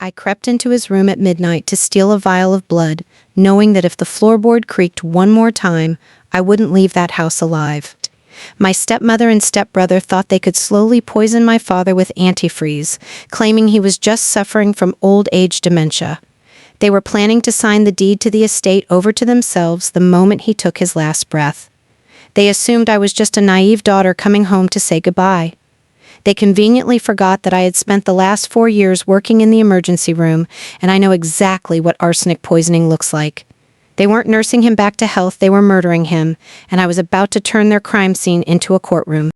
I crept into his room at midnight to steal a vial of blood, knowing that if the floorboard creaked one more time, I wouldn't leave that house alive. My stepmother and stepbrother thought they could slowly poison my father with antifreeze, claiming he was just suffering from old age dementia. They were planning to sign the deed to the estate over to themselves the moment he took his last breath. They assumed I was just a naive daughter coming home to say goodbye. They conveniently forgot that I had spent the last 4 years working in the emergency room, and I know exactly what arsenic poisoning looks like. They weren't nursing him back to health, they were murdering him, and I was about to turn their crime scene into a courtroom.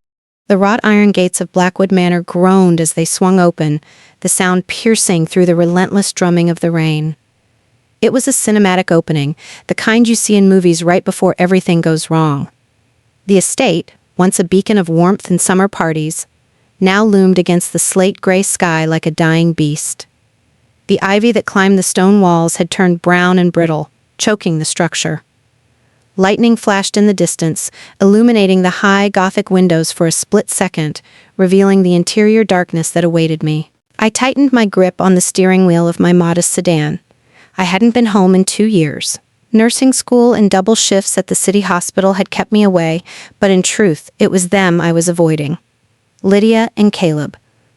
The wrought iron gates of Blackwood Manor groaned as they swung open, the sound piercing through the relentless drumming of the rain. It was a cinematic opening, the kind you see in movies right before everything goes wrong. The estate, once a beacon of warmth and summer parties, now loomed against the slate-gray sky like a dying beast. The ivy that climbed the stone walls had turned brown and brittle, choking the structure. Lightning flashed in the distance, illuminating the high Gothic windows for a split second, revealing the interior darkness that awaited me. I tightened my grip on the steering wheel of my modest sedan. I hadn't been home in 2 years. Nursing school and double shifts at the city hospital had kept me away, but in truth, it was them I was avoiding. Lydia and Caleb,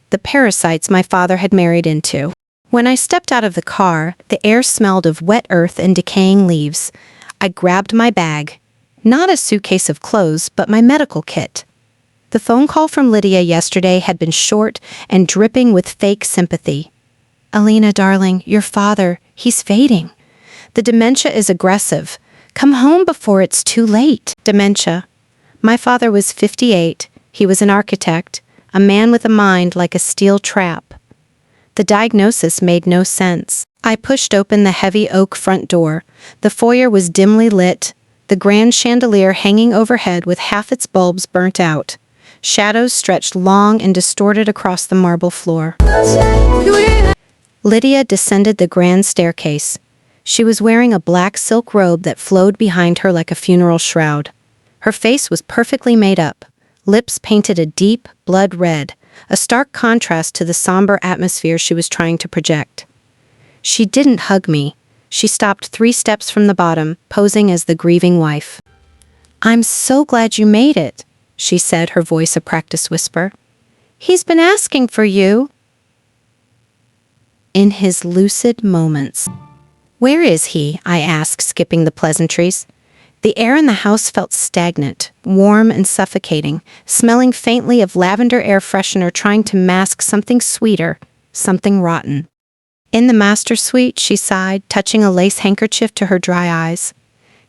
the parasites my father had married into. When I stepped out of the car, the air smelled of wet earth and decaying leaves. I grabbed my bag. Not a suitcase of clothes, but my medical kit. The phone call from Lydia yesterday had been short and dripping with fake sympathy. "Alina, darling, your father, he's fading. The dementia is aggressive. Come home before it's too late." Dementia. My father was 58. He was an architect, a man with a mind like a steel trap. The diagnosis made no sense. I pushed open the heavy oak front door. The foyer was dimly lit, the grand chandelier hanging overhead with half its bulbs burnt out. Shadows stretched long and distorted across the marble floor. Lydia descended the grand staircase. She was wearing a black silk robe that flowed behind her like a funeral shroud. Her face was perfectly made up, lips painted a deep, blood red, a stark contrast to the somber atmosphere she was trying to project. She didn't hug me. She stopped 3 steps from the bottom, posing as the grieving wife. "I'm so glad you made it," she said, her voice a practiced whisper. "He's been asking for you." In his lucid moments. "Where is he?" I asked, skipping the pleasantries. The air in the house felt stagnant, warm and suffocating, smelling faintly of lavender air freshener trying to mask something sweeter, something rotten. "In the master suite," she sighed, touching a lace handkerchief to her dry eyes.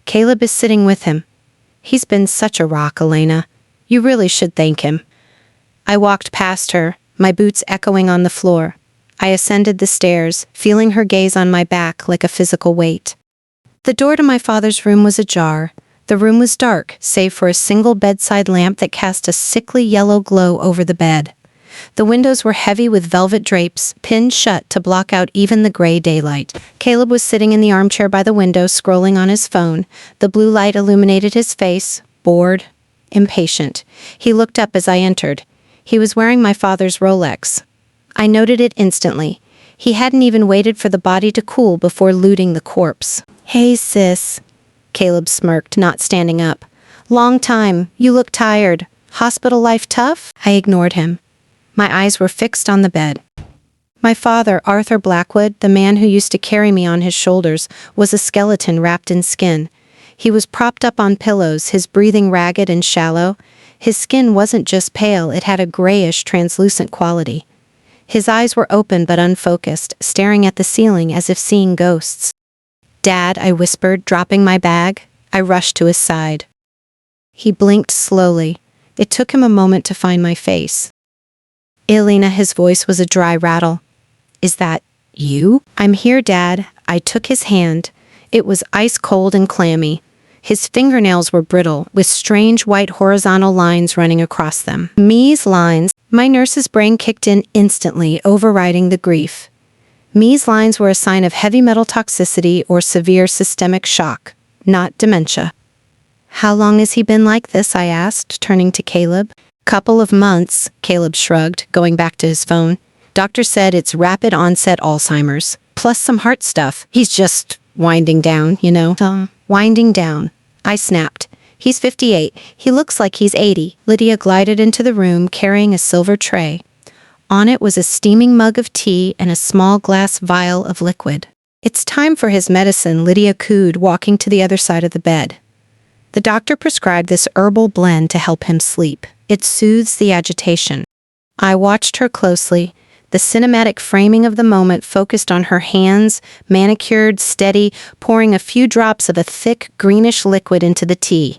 "Caleb is sitting with him. He's been such a rock, Elena. You really should thank him." I walked past her, my boots echoing on the floor. I ascended the stairs, feeling her gaze on my back like a physical weight. The door to my father's room was ajar. The room was dark, save for a single bedside lamp that cast a sickly yellow glow over the bed. The windows were heavy with velvet drapes, pinned shut to block out even the gray daylight. Caleb was sitting in the armchair by the window, scrolling on his phone. The blue light illuminated his face, bored, impatient. He looked up as I entered. He was wearing my father's Rolex. I noted it instantly. He hadn't even waited for the body to cool before looting the corpse. "Hey, sis," Caleb smirked, not standing up. "Long time. You look tired. Hospital life tough?" I ignored him. My eyes were fixed on the bed. My father, Arthur Blackwood, the man who used to carry me on his shoulders, was a skeleton wrapped in skin. He was propped up on pillows, his breathing ragged and shallow. His skin wasn't just pale, it had a grayish, translucent quality. His eyes were open but unfocused, staring at the ceiling as if seeing ghosts. "Dad," I whispered, dropping my bag. I rushed to his side. He blinked slowly. It took him a moment to find my face. "Elena," his voice was a dry rattle. "Is that you?" "I'm here, Dad." I took his hand. It was ice cold and clammy. His fingernails were brittle, with strange white horizontal lines running across them. Me's lines. My nurse's brain kicked in instantly, overriding the grief. Me's lines were a sign of heavy metal toxicity or severe systemic shock, not dementia. "How long has he been like this?" I asked, turning to Caleb. "Couple of months," Caleb shrugged, going back to his phone. Doctor said it's rapid-onset Alzheimer's, plus some heart stuff. He's just winding down, you know. Winding down. I snapped. He's 58. He looks like he's 80. Lydia glided into the room carrying a silver tray. On it was a steaming mug of tea and a small glass vial of liquid. It's time for his medicine, Lydia cooed, walking to the other side of the bed. The doctor prescribed this herbal blend to help him sleep. It soothes the agitation. I watched her closely. The cinematic framing of the moment focused on her hands, manicured, steady, pouring a few drops of a thick, greenish liquid into the tea.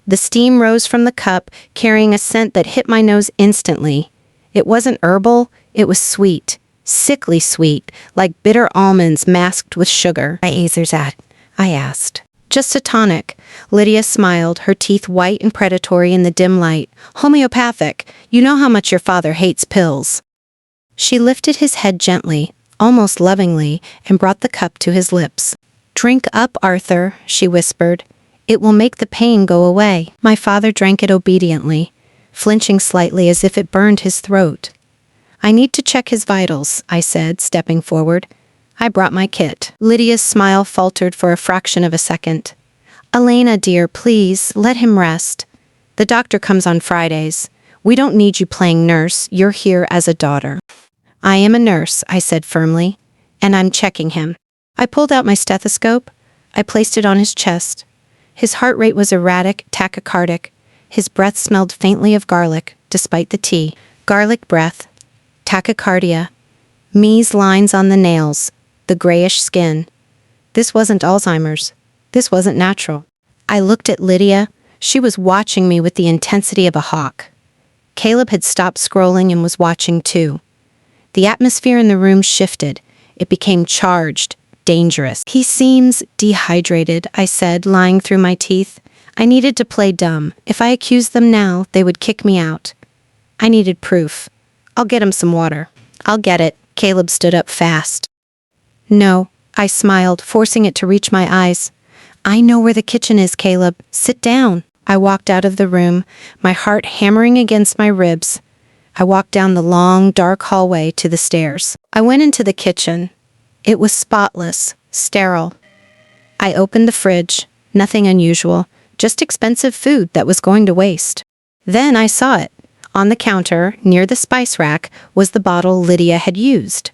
The steam rose from the cup, carrying a scent that hit my nose instantly. It wasn't herbal, it was sweet. Sickly sweet, like bitter almonds masked with sugar. "My Azer's at?" I asked. "Just a tonic." Lydia smiled, her teeth white and predatory in the dim light. "Homeopathic. You know how much your father hates pills." She lifted his head gently, almost lovingly, and brought the cup to his lips. "Drink up, Arthur," she whispered. "It will make the pain go away." My father drank it obediently, flinching slightly as if it burned his throat. "I need to check his vitals," I said, stepping forward. I brought my kit. Lydia's smile faltered for a fraction of a second. "Elena, dear, please, let him rest. The doctor comes on Fridays. We don't need you playing nurse. You're here as a daughter." "I am a nurse," I said firmly, "and I'm checking him." I pulled out my stethoscope. I placed it on his chest. His heart rate was erratic, tachycardic. His breath smelled faintly of garlic, despite the tea. Garlic breath. Tachycardia. Me's lines on the nails. The grayish skin. This wasn't Alzheimer's. This wasn't natural. I looked at Lydia. She was watching me with the intensity of a hawk. Caleb had stopped scrolling and was watching too. The atmosphere in the room shifted. It became charged, dangerous. "He seems dehydrated," I said, lying through my teeth. I needed to play dumb. If I accused them now, they would kick me out. I needed proof. "I'll get him some water." "I'll get it." Caleb stood up fast. "No," I smiled, forcing it to reach my eyes. "I know where the kitchen is, Caleb. Sit down." I walked out of the room, my heart hammering against my ribs. I walked down the long, dark hallway to the stairs. I went into the kitchen. It was spotless, sterile. I opened the fridge. Nothing unusual, just expensive food that was going to waste. Then I saw it. On the counter, near the spice rack, was the bottle Lydia had used.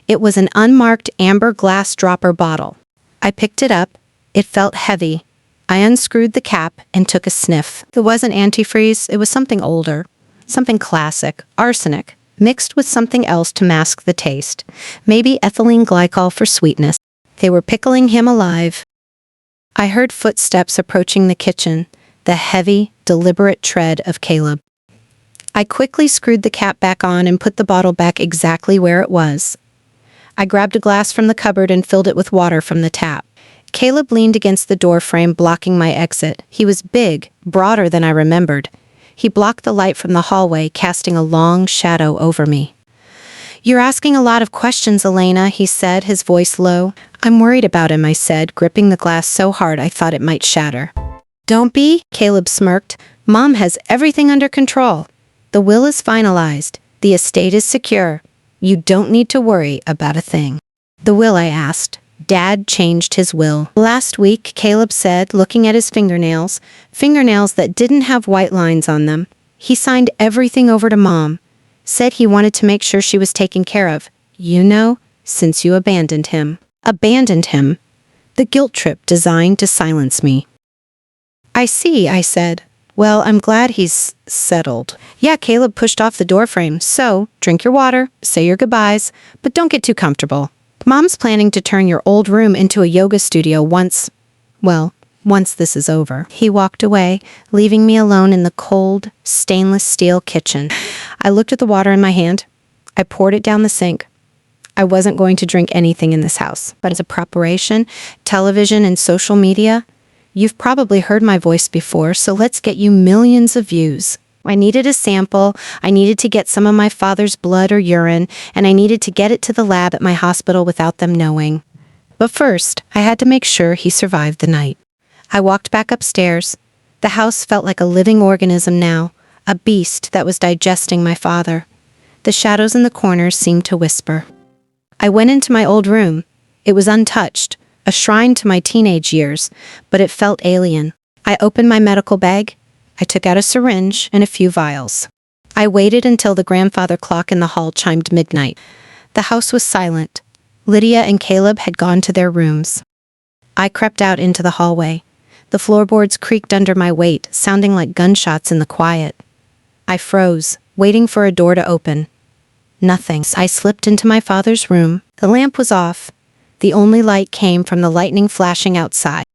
It was an unmarked amber glass dropper bottle. I picked it up. It felt heavy. I unscrewed the cap and took a sniff. It wasn't antifreeze, it was something older. Something classic, arsenic, mixed with something else to mask the taste. Maybe ethylene glycol for sweetness. They were pickling him alive. I heard footsteps approaching the kitchen, the heavy, deliberate tread of Caleb. I quickly screwed the cap back on and put the bottle back exactly where it was. I grabbed a glass from the cupboard and filled it with water from the tap. Caleb leaned against the doorframe, blocking my exit. He was big, broader than I remembered. He blocked the light from the hallway, casting a long shadow over me. "You're asking a lot of questions, Elena," he said, his voice low. "I'm worried about him," I said, gripping the glass so hard I thought it might shatter. "Don't be," Caleb smirked. "Mom has everything under control. The will is finalized. The estate is secure. You don't need to worry about a thing." "The will?" I asked. "Dad changed his will last week," Caleb said, looking at his fingernails that didn't have white lines on them. "He signed everything over to Mom. Said he wanted to make sure she was taken care of. You know, since you abandoned him." Abandoned him? The guilt trip designed to silence me. "I see," I said. "Well, I'm glad he's settled." Yeah, Caleb pushed off the doorframe. "So, drink your water, say your goodbyes, but don't get too comfortable. Mom's planning to turn your old room into a yoga studio once this is over." He walked away, leaving me alone in the cold, stainless steel kitchen. I looked at the water in my hand. I poured it down the sink. I wasn't going to drink anything in this house, but as a preparation, television and social media, you've probably heard my voice before, so let's get you millions of views. I needed a sample, I needed to get some of my father's blood or urine, and I needed to get it to the lab at my hospital without them knowing. But first, I had to make sure he survived the night. I walked back upstairs. The house felt like a living organism now, a beast that was digesting my father. The shadows in the corners seemed to whisper. I went into my old room. It was untouched, a shrine to my teenage years, but it felt alien. I opened my medical bag. I took out a syringe and a few vials. I waited until the grandfather clock in the hall chimed midnight. The house was silent. Lydia and Caleb had gone to their rooms. I crept out into the hallway. The floorboards creaked under my weight, sounding like gunshots in the quiet. I froze, waiting for a door to open. Nothing. I slipped into my father's room. The lamp was off. The only light came from the lightning flashing outside.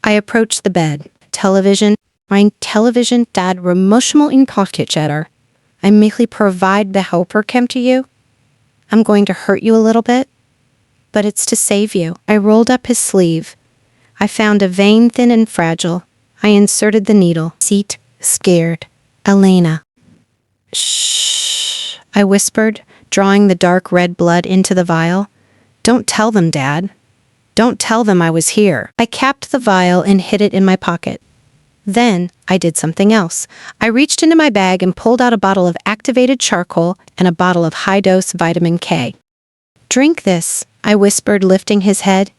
I approached the bed. Television. My television dad remotional in pocket cheddar. I merely provide the helper came to you. I'm going to hurt you a little bit, but it's to save you. I rolled up his sleeve. I found a vein thin and fragile. I inserted the needle. Seat, scared. Elena. Shh, I whispered, drawing the dark red blood into the vial. Don't tell them, Dad. Don't tell them I was here. I capped the vial and hid it in my pocket. Then I did something else. I reached into my bag and pulled out a bottle of activated charcoal and a bottle of high-dose vitamin K. Drink this, I whispered, lifting his head.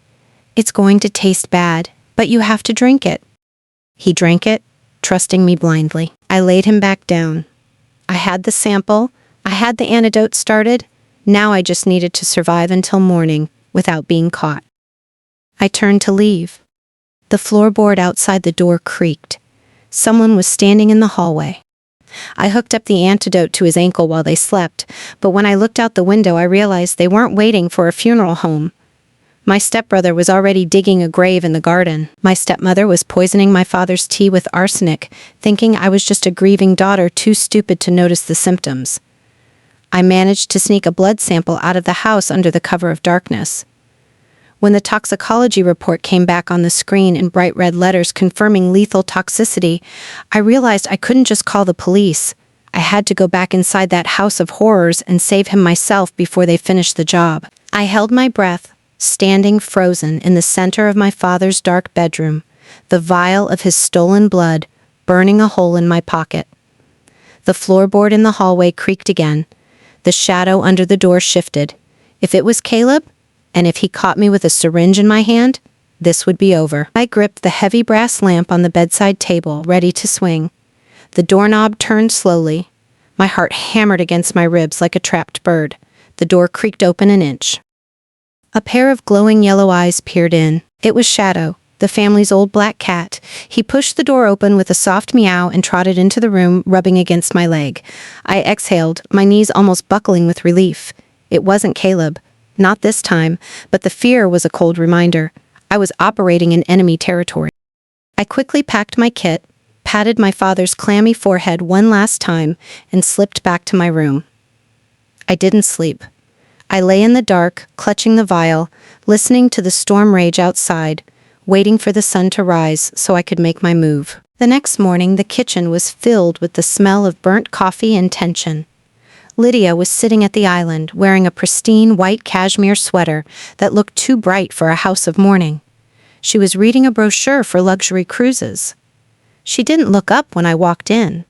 It's going to taste bad, but you have to drink it. He drank it, trusting me blindly. I laid him back down. I had the sample. I had the antidote started. Now I just needed to survive until morning without being caught. I turned to leave. The floorboard outside the door creaked. Someone was standing in the hallway. I hooked up the antidote to his ankle while they slept, but when I looked out the window, I realized they weren't waiting for a funeral home. My stepbrother was already digging a grave in the garden. My stepmother was poisoning my father's tea with arsenic, thinking I was just a grieving daughter too stupid to notice the symptoms. I managed to sneak a blood sample out of the house under the cover of darkness. When the toxicology report came back on the screen in bright red letters confirming lethal toxicity, I realized I couldn't just call the police. I had to go back inside that house of horrors and save him myself before they finished the job. I held my breath, standing frozen in the center of my father's dark bedroom, the vial of his stolen blood burning a hole in my pocket. The floorboard in the hallway creaked again. The shadow under the door shifted. If it was Caleb, and if he caught me with a syringe in my hand, this would be over. I gripped the heavy brass lamp on the bedside table, ready to swing. The doorknob turned slowly. My heart hammered against my ribs like a trapped bird. The door creaked open an inch. A pair of glowing yellow eyes peered in. It was Shadow, the family's old black cat. He pushed the door open with a soft meow and trotted into the room, rubbing against my leg. I exhaled, my knees almost buckling with relief. It wasn't Caleb. Not this time, but the fear was a cold reminder. I was operating in enemy territory. I quickly packed my kit, patted my father's clammy forehead one last time, and slipped back to my room. I didn't sleep. I lay in the dark, clutching the vial, listening to the storm rage outside, waiting for the sun to rise so I could make my move. The next morning, the kitchen was filled with the smell of burnt coffee and tension. Lydia was sitting at the island, wearing a pristine white cashmere sweater that looked too bright for a house of mourning. She was reading a brochure for luxury cruises. She didn't look up when I walked in.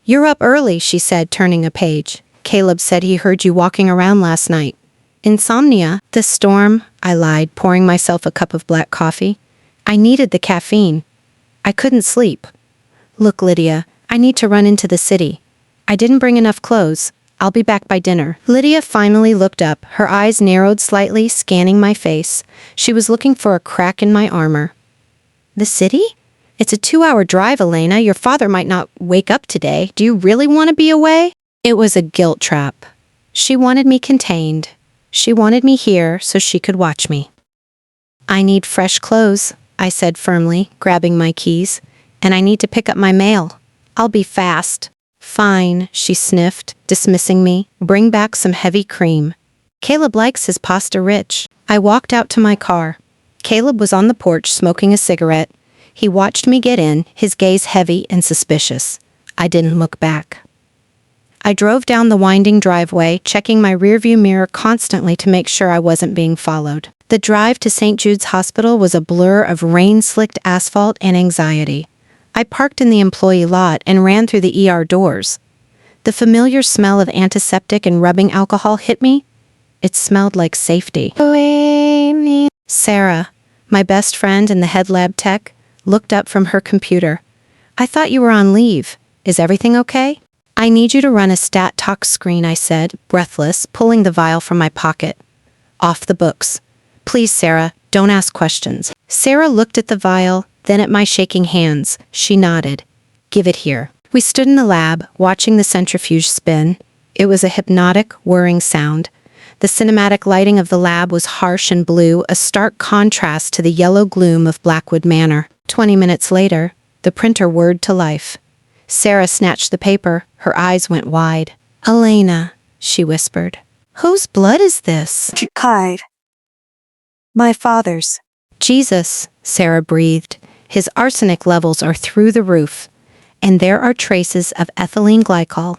"You're up early," she said, turning a page. "Caleb said he heard you walking around last night." "Insomnia?" "The storm," I lied, pouring myself a cup of black coffee. I needed the caffeine. I couldn't sleep. "Look, Lydia, I need to run into the city. I didn't bring enough clothes. I'll be back by dinner." Lydia finally looked up, her eyes narrowed slightly, scanning my face. She was looking for a crack in my armor. "The city? It's a 2-hour drive, Elena. Your father might not wake up today. Do you really want to be away?" It was a guilt trap. She wanted me contained. She wanted me here so she could watch me. "I need fresh clothes," I said firmly, grabbing my keys. "And I need to pick up my mail. I'll be fast." "Fine," she sniffed, dismissing me. "Bring back some heavy cream. Caleb likes his pasta rich." I walked out to my car. Caleb was on the porch smoking a cigarette. He watched me get in, his gaze heavy and suspicious. I didn't look back. I drove down the winding driveway, checking my rearview mirror constantly to make sure I wasn't being followed. The drive to St. Jude's Hospital was a blur of rain-slicked asphalt and anxiety. I parked in the employee lot and ran through the ER doors. The familiar smell of antiseptic and rubbing alcohol hit me. It smelled like safety. Sarah, my best friend and the head lab tech, looked up from her computer. I thought you were on leave. Is everything okay? I need you to run a stat tox screen, I said, breathless, pulling the vial from my pocket. Off the books. Please, Sarah, don't ask questions. Sarah looked at the vial, then at my shaking hands. She nodded. Give it here. We stood in the lab, watching the centrifuge spin. It was a hypnotic, whirring sound. The cinematic lighting of the lab was harsh and blue, a stark contrast to the yellow gloom of Blackwood Manor. 20 minutes later, the printer whirred to life. Sarah snatched the paper. Her eyes went wide. Elena, she whispered. Whose blood is this? Hide. My father's. Jesus, Sarah breathed. His arsenic levels are through the roof. And there are traces of ethylene glycol.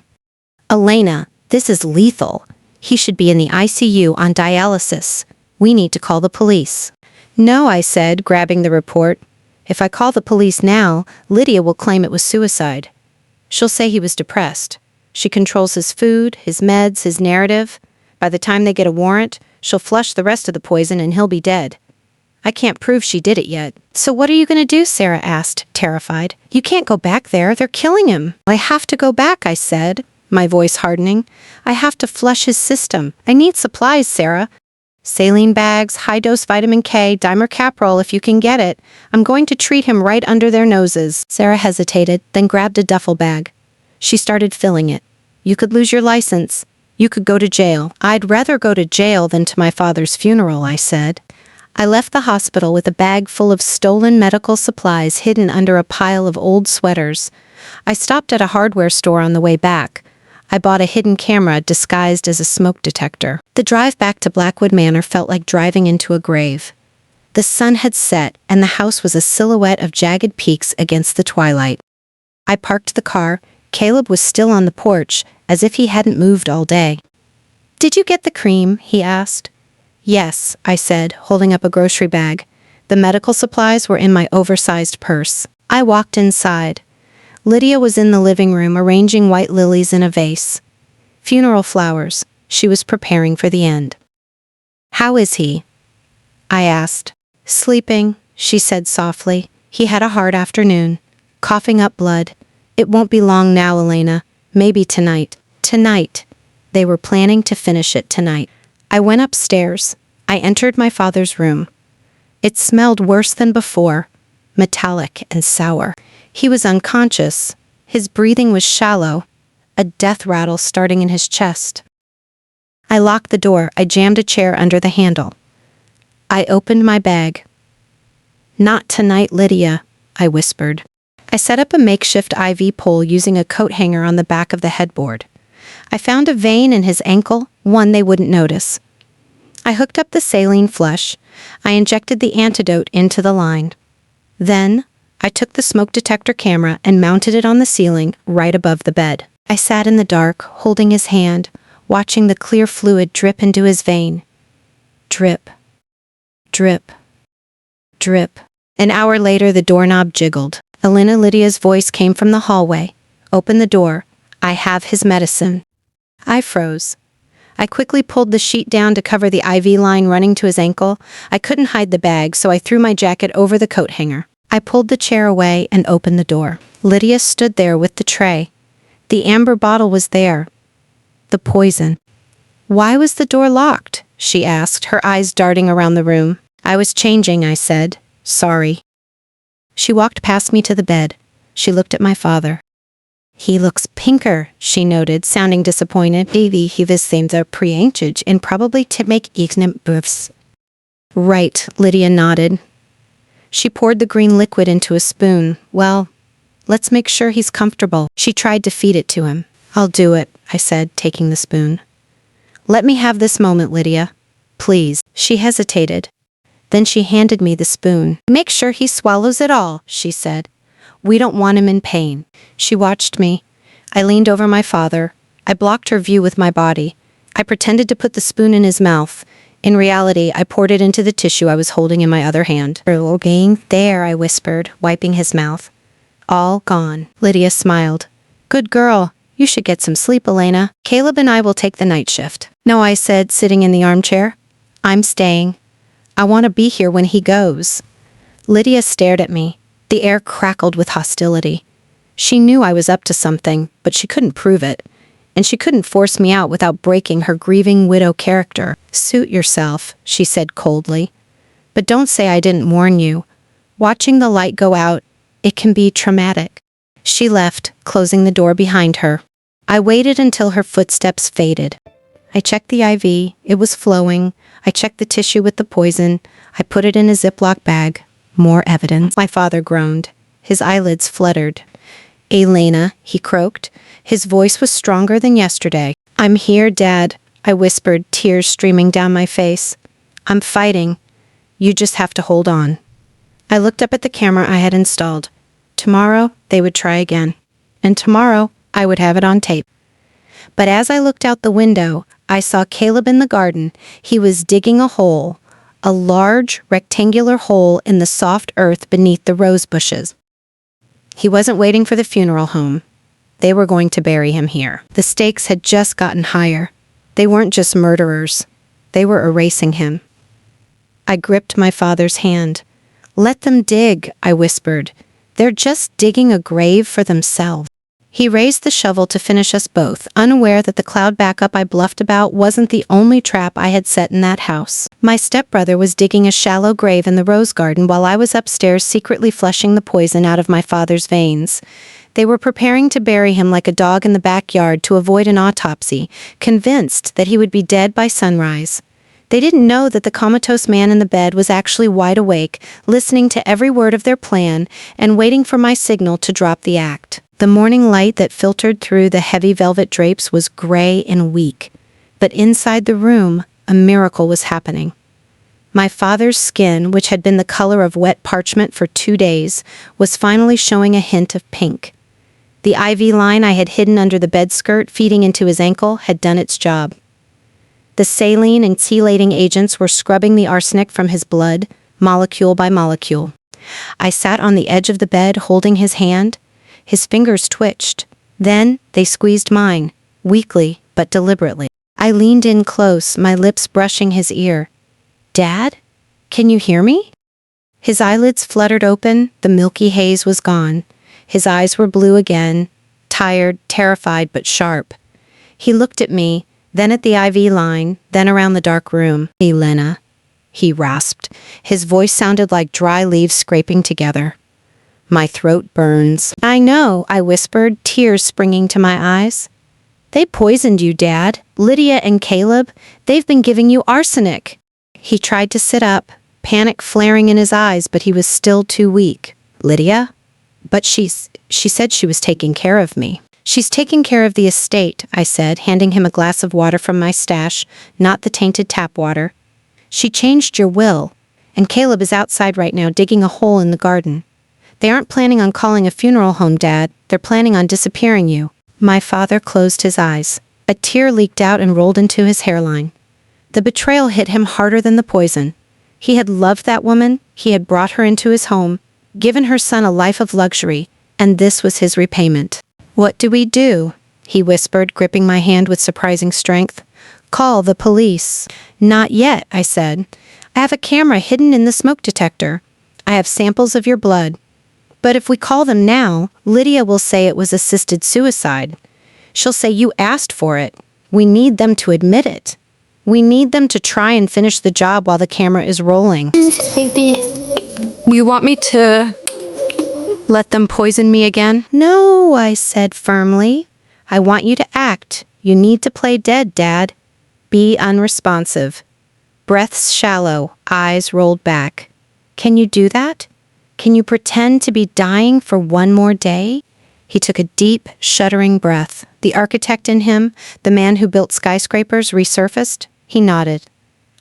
Elena, this is lethal. He should be in the ICU on dialysis. We need to call the police. No, I said, grabbing the report. If I call the police now, Lydia will claim it was suicide. She'll say he was depressed. She controls his food, his meds, his narrative. By the time they get a warrant, she'll flush the rest of the poison and he'll be dead. I can't prove she did it yet. So what are you going to do? Sarah asked, terrified. You can't go back there. They're killing him. I have to go back, I said, my voice hardening. I have to flush his system. I need supplies, Sarah. Saline bags, high-dose vitamin K, dimercaprol if you can get it. I'm going to treat him right under their noses. Sarah hesitated, then grabbed a duffel bag. She started filling it. You could lose your license. You could go to jail. I'd rather go to jail than to my father's funeral, I said. I left the hospital with a bag full of stolen medical supplies hidden under a pile of old sweaters. I stopped at a hardware store on the way back. I bought a hidden camera disguised as a smoke detector. The drive back to Blackwood Manor felt like driving into a grave. The sun had set, and the house was a silhouette of jagged peaks against the twilight. I parked the car. Caleb was still on the porch, as if he hadn't moved all day. Did you get the cream? He asked. Yes, I said, holding up a grocery bag. The medical supplies were in my oversized purse. I walked inside. Lydia was in the living room arranging white lilies in a vase. Funeral flowers. She was preparing for the end. How is he? I asked. Sleeping, she said softly. He had a hard afternoon. Coughing up blood. It won't be long now, Elena. Maybe tonight. Tonight. They were planning to finish it tonight. I went upstairs. I entered my father's room. It smelled worse than before, metallic and sour. He was unconscious. His breathing was shallow, a death rattle starting in his chest. I locked the door. I jammed a chair under the handle. I opened my bag. Not tonight, Lydia, I whispered. I set up a makeshift IV pole using a coat hanger on the back of the headboard. I found a vein in his ankle, one they wouldn't notice. I hooked up the saline flush. I injected the antidote into the line. Then, I took the smoke detector camera and mounted it on the ceiling right above the bed. I sat in the dark, holding his hand, watching the clear fluid drip into his vein. Drip. Drip. Drip. An hour later, the doorknob jiggled. Elena Lydia's voice came from the hallway. Open the door. I have his medicine. I froze. I quickly pulled the sheet down to cover the IV line running to his ankle. I couldn't hide the bag, so I threw my jacket over the coat hanger. I pulled the chair away and opened the door. Lydia stood there with the tray. The amber bottle was there. The poison. Why was the door locked? She asked, her eyes darting around the room. I was changing, I said. Sorry. She walked past me to the bed. She looked at my father. He looks pinker, she noted, sounding disappointed. Baby, he was same the pre-anchage and probably to make ignorant births. Right, Lydia nodded. She poured the green liquid into a spoon. Well, let's make sure he's comfortable. She tried to feed it to him. I'll do it, I said, taking the spoon. Let me have this moment, Lydia. Please. She hesitated. Then she handed me the spoon. Make sure he swallows it all, she said. We don't want him in pain. She watched me. I leaned over my father. I blocked her view with my body. I pretended to put the spoon in his mouth. In reality, I poured it into the tissue I was holding in my other hand. There, I whispered, wiping his mouth. All gone. Lydia smiled. Good girl. You should get some sleep, Elena. Caleb and I will take the night shift. No, I said, sitting in the armchair. I'm staying. I want to be here when he goes. Lydia stared at me. The air crackled with hostility. She knew I was up to something, but she couldn't prove it. And she couldn't force me out without breaking her grieving widow character. Suit yourself, she said coldly. But don't say I didn't warn you. Watching the light go out, it can be traumatic. She left, closing the door behind her. I waited until her footsteps faded. I checked the IV. It was flowing. I checked the tissue with the poison. I put it in a Ziploc bag. More evidence. My father groaned. His eyelids fluttered. Elena, he croaked. His voice was stronger than yesterday. I'm here, Dad, I whispered, tears streaming down my face. I'm fighting. You just have to hold on. I looked up at the camera I had installed. Tomorrow, they would try again. And tomorrow, I would have it on tape. But as I looked out the window, I saw Caleb in the garden. He was digging a hole, a large, rectangular hole in the soft earth beneath the rose bushes. He wasn't waiting for the funeral home. They were going to bury him here. The stakes had just gotten higher. They weren't just murderers. They were erasing him. I gripped my father's hand. Let them dig, I whispered. They're just digging a grave for themselves. He raised the shovel to finish us both, unaware that the cloud backup I bluffed about wasn't the only trap I had set in that house. My stepbrother was digging a shallow grave in the rose garden while I was upstairs secretly flushing the poison out of my father's veins. They were preparing to bury him like a dog in the backyard to avoid an autopsy, convinced that he would be dead by sunrise. They didn't know that the comatose man in the bed was actually wide awake, listening to every word of their plan and waiting for my signal to drop the act. The morning light that filtered through the heavy velvet drapes was gray and weak, but inside the room, a miracle was happening. My father's skin, which had been the color of wet parchment for 2 days, was finally showing a hint of pink. The IV line I had hidden under the bed skirt feeding into his ankle had done its job. The saline and chelating agents were scrubbing the arsenic from his blood, molecule by molecule. I sat on the edge of the bed holding his hand. His fingers twitched. Then they squeezed mine, weakly but deliberately. I leaned in close, my lips brushing his ear. Dad? Can you hear me? His eyelids fluttered open, the milky haze was gone. His eyes were blue again, tired, terrified but sharp. He looked at me, then at the IV line, then around the dark room. Elena, he rasped. His voice sounded like dry leaves scraping together. My throat burns. I know, I whispered, tears springing to my eyes. They poisoned you, Dad. Lydia and Caleb, they've been giving you arsenic. He tried to sit up, panic flaring in his eyes, but he was still too weak. Lydia? But she said she was taking care of me. She's taking care of the estate, I said, handing him a glass of water from my stash, not the tainted tap water. She changed your will, and Caleb is outside right now digging a hole in the garden. They aren't planning on calling a funeral home, Dad. They're planning on disappearing you. My father closed his eyes. A tear leaked out and rolled into his hairline. The betrayal hit him harder than the poison. He had loved that woman. He had brought her into his home, given her son a life of luxury, and this was his repayment. What do we do? He whispered, gripping my hand with surprising strength. Call the police. Not yet, I said. I have a camera hidden in the smoke detector. I have samples of your blood. But if we call them now, Lydia will say it was assisted suicide. She'll say you asked for it. We need them to admit it. We need them to try and finish the job while the camera is rolling. You want me to let them poison me again? No, I said firmly. I want you to act. You need to play dead, Dad. Be unresponsive. Breaths shallow, eyes rolled back. Can you do that? Can you pretend to be dying for one more day? He took a deep, shuddering breath. The architect in him, the man who built skyscrapers, resurfaced. He nodded.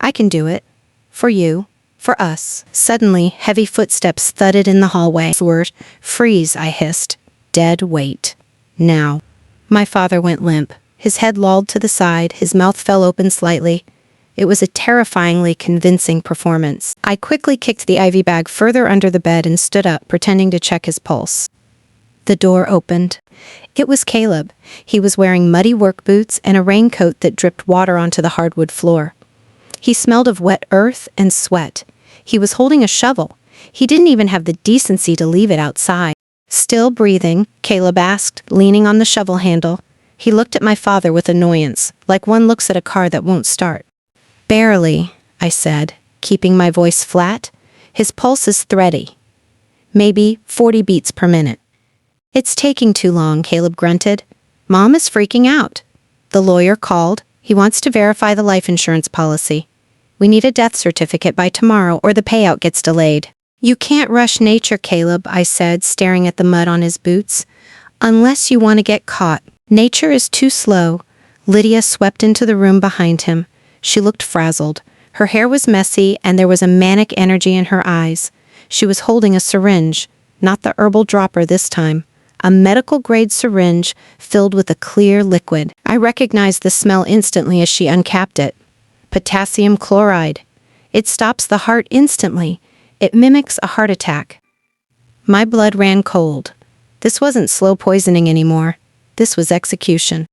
I can do it. For you. For us. Suddenly, heavy footsteps thudded in the hallway. Freeze, I hissed. Dead weight. Now. My father went limp. His head lolled to the side, his mouth fell open slightly. It was a terrifyingly convincing performance. I quickly kicked the IV bag further under the bed and stood up, pretending to check his pulse. The door opened. It was Caleb. He was wearing muddy work boots and a raincoat that dripped water onto the hardwood floor. He smelled of wet earth and sweat. He was holding a shovel. He didn't even have the decency to leave it outside. Still breathing, Caleb asked, leaning on the shovel handle. He looked at my father with annoyance, like one looks at a car that won't start. "Barely," I said, keeping my voice flat. His pulse is thready. Maybe 40 beats per minute. "It's taking too long," Caleb grunted. "Mom is freaking out. The lawyer called. He wants to verify the life insurance policy. We need a death certificate by tomorrow or the payout gets delayed." "You can't rush nature, Caleb," I said, staring at the mud on his boots. "Unless you want to get caught. Nature is too slow." Lydia swept into the room behind him. She looked frazzled. Her hair was messy and there was a manic energy in her eyes. She was holding a syringe, not the herbal dropper this time. A medical-grade syringe filled with a clear liquid. I recognized the smell instantly as she uncapped it. Potassium chloride. It stops the heart instantly. It mimics a heart attack. My blood ran cold. This wasn't slow poisoning anymore. This was execution.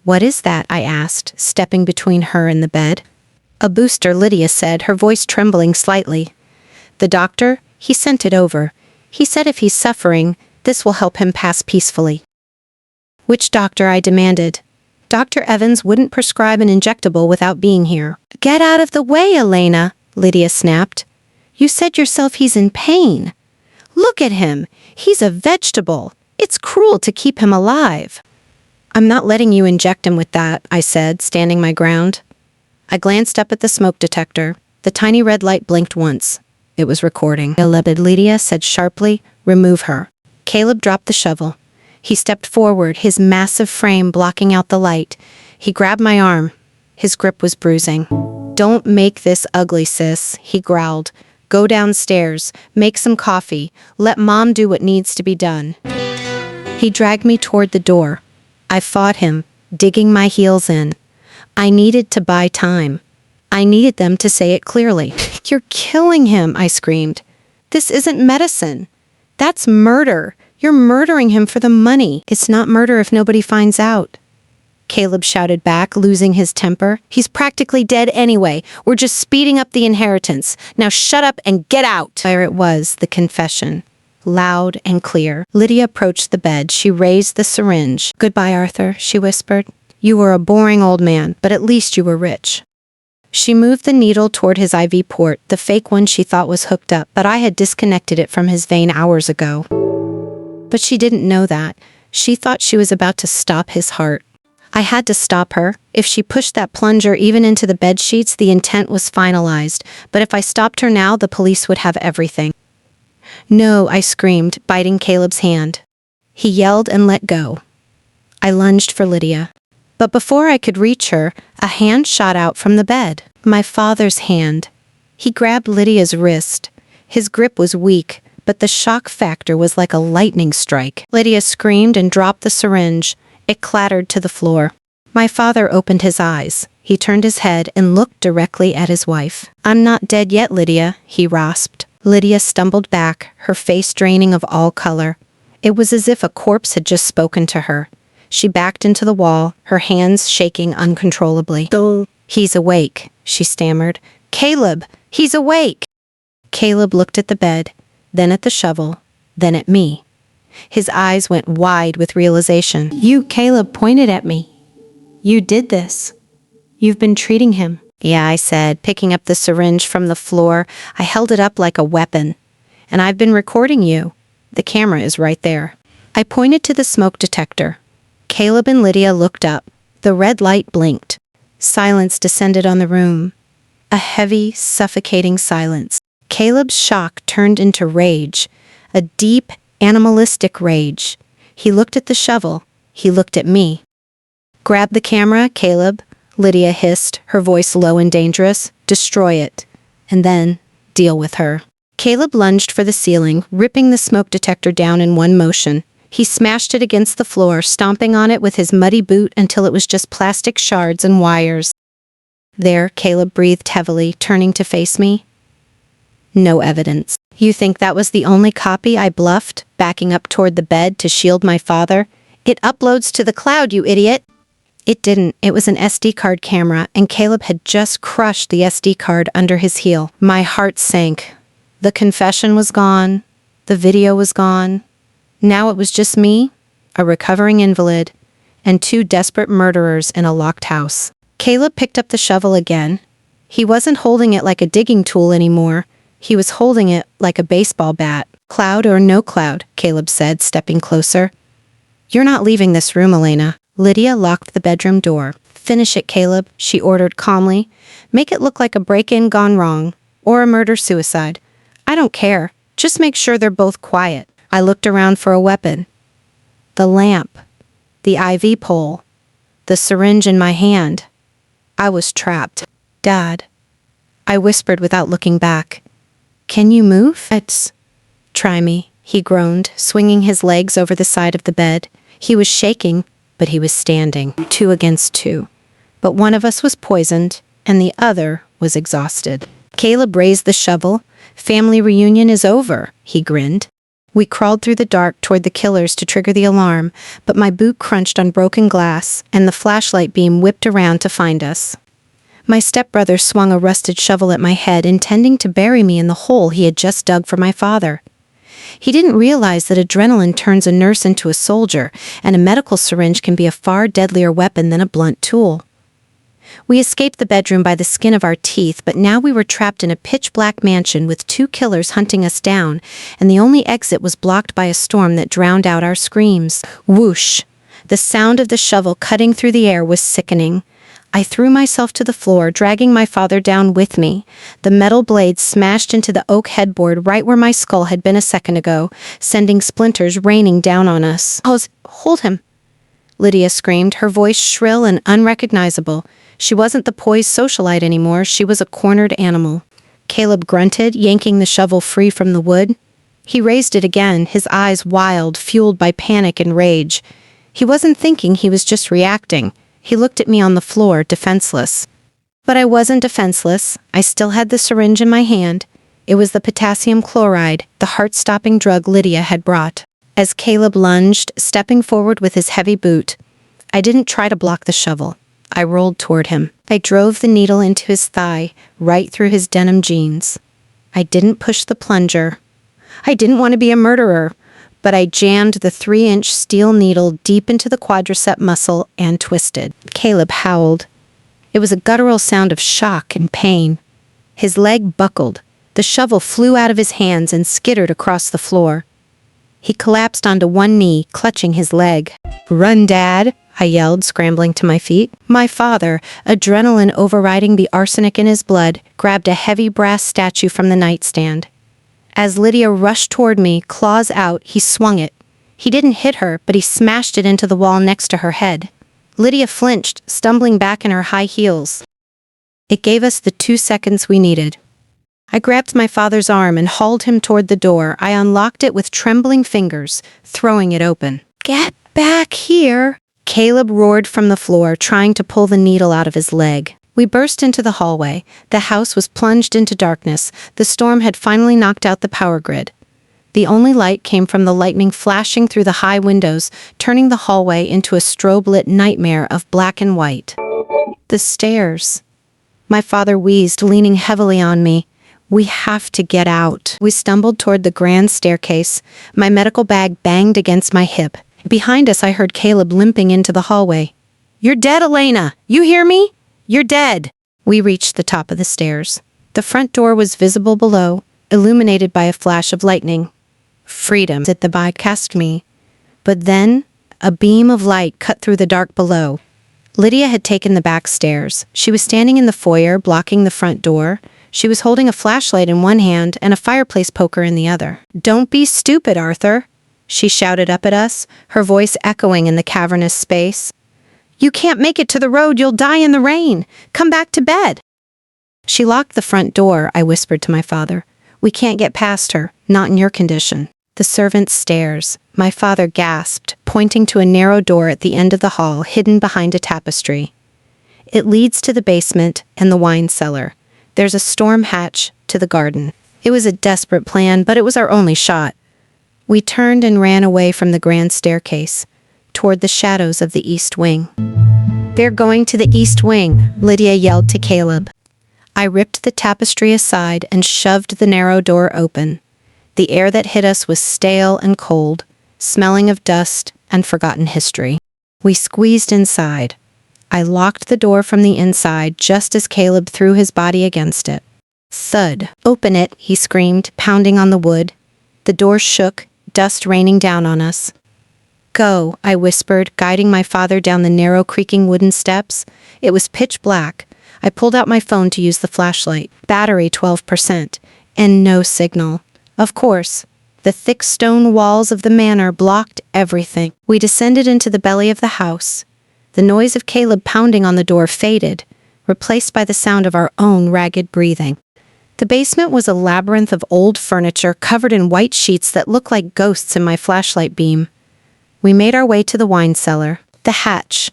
"What is that?" I asked, stepping between her and the bed. "A booster," Lydia said, her voice trembling slightly. "The doctor, he sent it over. He said if he's suffering, this will help him pass peacefully." "Which doctor?" I demanded. "Dr. Evans wouldn't prescribe an injectable without being here." "Get out of the way, Elena," Lydia snapped. "You said yourself he's in pain. Look at him. He's a vegetable. It's cruel to keep him alive." "I'm not letting you inject him with that," I said, standing my ground. I glanced up at the smoke detector. The tiny red light blinked once. It was recording. Lydia said sharply, "Remove her." Caleb dropped the shovel. He stepped forward, his massive frame blocking out the light. He grabbed my arm. His grip was bruising. "Don't make this ugly, sis," he growled. "Go downstairs, make some coffee, let Mom do what needs to be done." He dragged me toward the door. I fought him, digging my heels in. I needed to buy time. I needed them to say it clearly. "You're killing him," I screamed. "This isn't medicine. That's murder. You're murdering him for the money." "It's not murder if nobody finds out," Caleb shouted back, losing his temper. "He's practically dead anyway. We're just speeding up the inheritance. Now shut up and get out." There it was, the confession. Loud and clear. Lydia approached the bed. She raised the syringe. "Goodbye, Arthur," she whispered. "You were a boring old man, but at least you were rich." She moved the needle toward his IV port, the fake one she thought was hooked up, but I had disconnected it from his vein hours ago. But she didn't know that. She thought she was about to stop his heart. I had to stop her. If she pushed that plunger even into the bed sheets, the intent was finalized. But if I stopped her now, the police would have everything. "No," I screamed, biting Caleb's hand. He yelled and let go. I lunged for Lydia. But before I could reach her, a hand shot out from the bed. My father's hand. He grabbed Lydia's wrist. His grip was weak, but the shock factor was like a lightning strike. Lydia screamed and dropped the syringe. It clattered to the floor. My father opened his eyes. He turned his head and looked directly at his wife. "I'm not dead yet, Lydia," he rasped. Lydia stumbled back, her face draining of all color. It was as if a corpse had just spoken to her. She backed into the wall, her hands shaking uncontrollably. "He's awake," she stammered. "Caleb, he's awake!" Caleb looked at the bed, then at the shovel, then at me. His eyes went wide with realization. "You," Caleb pointed at me. "You did this. You've been treating him." "Yeah," I said, picking up the syringe from the floor. I held it up like a weapon. "And I've been recording you. The camera is right there." I pointed to the smoke detector. Caleb and Lydia looked up. The red light blinked. Silence descended on the room. A heavy, suffocating silence. Caleb's shock turned into rage. A deep, animalistic rage. He looked at the shovel. He looked at me. "Grab the camera, Caleb," Lydia hissed, her voice low and dangerous. "Destroy it. And then, deal with her." Caleb lunged for the ceiling, ripping the smoke detector down in one motion. He smashed it against the floor, stomping on it with his muddy boot until it was just plastic shards and wires. There, Caleb breathed heavily, turning to face me. No evidence. You think that was the only copy? I bluffed, backing up toward the bed to shield my father. It uploads to the cloud, you idiot. It didn't. It was an SD card camera, and Caleb had just crushed the SD card under his heel. My heart sank. The confession was gone. The video was gone. Now it was just me, a recovering invalid, and two desperate murderers in a locked house. Caleb picked up the shovel again. He wasn't holding it like a digging tool anymore. He was holding it like a baseball bat. Cloud or no cloud, Caleb said, stepping closer. You're not leaving this room, Elena. Lydia locked the bedroom door. Finish it, Caleb, she ordered calmly. Make it look like a break-in gone wrong, or a murder-suicide. I don't care. Just make sure they're both quiet. I looked around for a weapon. The lamp. The IV pole. The syringe in my hand. I was trapped. Dad. I whispered without looking back. Can you move? Try me, he groaned, swinging his legs over the side of the bed. He was shaking, but he was standing, 2 against 2. But one of us was poisoned, and the other was exhausted. Caleb raised the shovel. Family reunion is over, he grinned. We crawled through the dark toward the killers to trigger the alarm, but my boot crunched on broken glass, and the flashlight beam whipped around to find us. My stepbrother swung a rusted shovel at my head, intending to bury me in the hole he had just dug for my father. He didn't realize that adrenaline turns a nurse into a soldier, and a medical syringe can be a far deadlier weapon than a blunt tool. We escaped the bedroom by the skin of our teeth, but now we were trapped in a pitch-black mansion with 2 killers hunting us down, and the only exit was blocked by a storm that drowned out our screams. Whoosh! The sound of the shovel cutting through the air was sickening. I threw myself to the floor, dragging my father down with me. The metal blade smashed into the oak headboard right where my skull had been a second ago, sending splinters raining down on us. Hold him! Lydia screamed, her voice shrill and unrecognizable. She wasn't the poised socialite anymore, she was a cornered animal. Caleb grunted, yanking the shovel free from the wood. He raised it again, his eyes wild, fueled by panic and rage. He wasn't thinking, he was just reacting. He looked at me on the floor, defenseless. But I wasn't defenseless. I still had the syringe in my hand. It was the potassium chloride, the heart-stopping drug Lydia had brought. As Caleb lunged, stepping forward with his heavy boot, I didn't try to block the shovel. I rolled toward him. I drove the needle into his thigh, right through his denim jeans. I didn't push the plunger. I didn't want to be a murderer, but I jammed the 3-inch steel needle deep into the quadricep muscle and twisted. Caleb howled. It was a guttural sound of shock and pain. His leg buckled. The shovel flew out of his hands and skittered across the floor. He collapsed onto one knee, clutching his leg. "Run, Dad!" I yelled, scrambling to my feet. My father, adrenaline overriding the arsenic in his blood, grabbed a heavy brass statue from the nightstand. As Lydia rushed toward me, claws out, he swung it. He didn't hit her, but he smashed it into the wall next to her head. Lydia flinched, stumbling back in her high heels. It gave us the 2 seconds we needed. I grabbed my father's arm and hauled him toward the door. I unlocked it with trembling fingers, throwing it open. "Get back here!" Caleb roared from the floor, trying to pull the needle out of his leg. We burst into the hallway. The house was plunged into darkness. The storm had finally knocked out the power grid. The only light came from the lightning flashing through the high windows, turning the hallway into a strobe-lit nightmare of black and white. The stairs. My father wheezed, leaning heavily on me. "We have to get out." We stumbled toward the grand staircase. My medical bag banged against my hip. Behind us, I heard Caleb limping into the hallway. "You're dead, Elena! You hear me? You're dead!" We reached the top of the stairs. The front door was visible below, illuminated by a flash of lightning. Freedom, said the bycast me. But then, a beam of light cut through the dark below. Lydia had taken the back stairs. She was standing in the foyer, blocking the front door. She was holding a flashlight in one hand and a fireplace poker in the other. "Don't be stupid, Arthur," she shouted up at us, her voice echoing in the cavernous space. "You can't make it to the road, you'll die in the rain. Come back to bed." "She locked the front door," I whispered to my father. "We can't get past her, not in your condition." The servants' stairs. My father gasped, pointing to a narrow door at the end of the hall, hidden behind a tapestry. "It leads to the basement and the wine cellar. There's a storm hatch to the garden." It was a desperate plan, but it was our only shot. We turned and ran away from the grand staircase, toward the shadows of the east wing. "They're going to the east wing," Lydia yelled to Caleb. I ripped the tapestry aside and shoved the narrow door open. The air that hit us was stale and cold, smelling of dust and forgotten history. We squeezed inside. I locked the door from the inside just as Caleb threw his body against it. Thud. "Open it," he screamed, pounding on the wood. The door shook, dust raining down on us. "Go," I whispered, guiding my father down the narrow, creaking wooden steps. It was pitch black. I pulled out my phone to use the flashlight. Battery 12%, and no signal. Of course, the thick stone walls of the manor blocked everything. We descended into the belly of the house. The noise of Caleb pounding on the door faded, replaced by the sound of our own ragged breathing. The basement was a labyrinth of old furniture covered in white sheets that looked like ghosts in my flashlight beam. We made our way to the wine cellar. The hatch.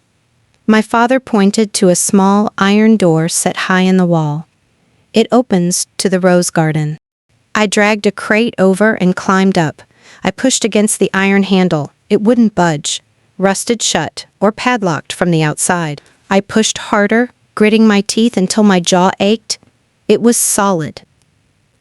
My father pointed to a small iron door set high in the wall. "It opens to the rose garden." I dragged a crate over and climbed up. I pushed against the iron handle. It wouldn't budge, rusted shut or padlocked from the outside. I pushed harder, gritting my teeth until my jaw ached. It was solid.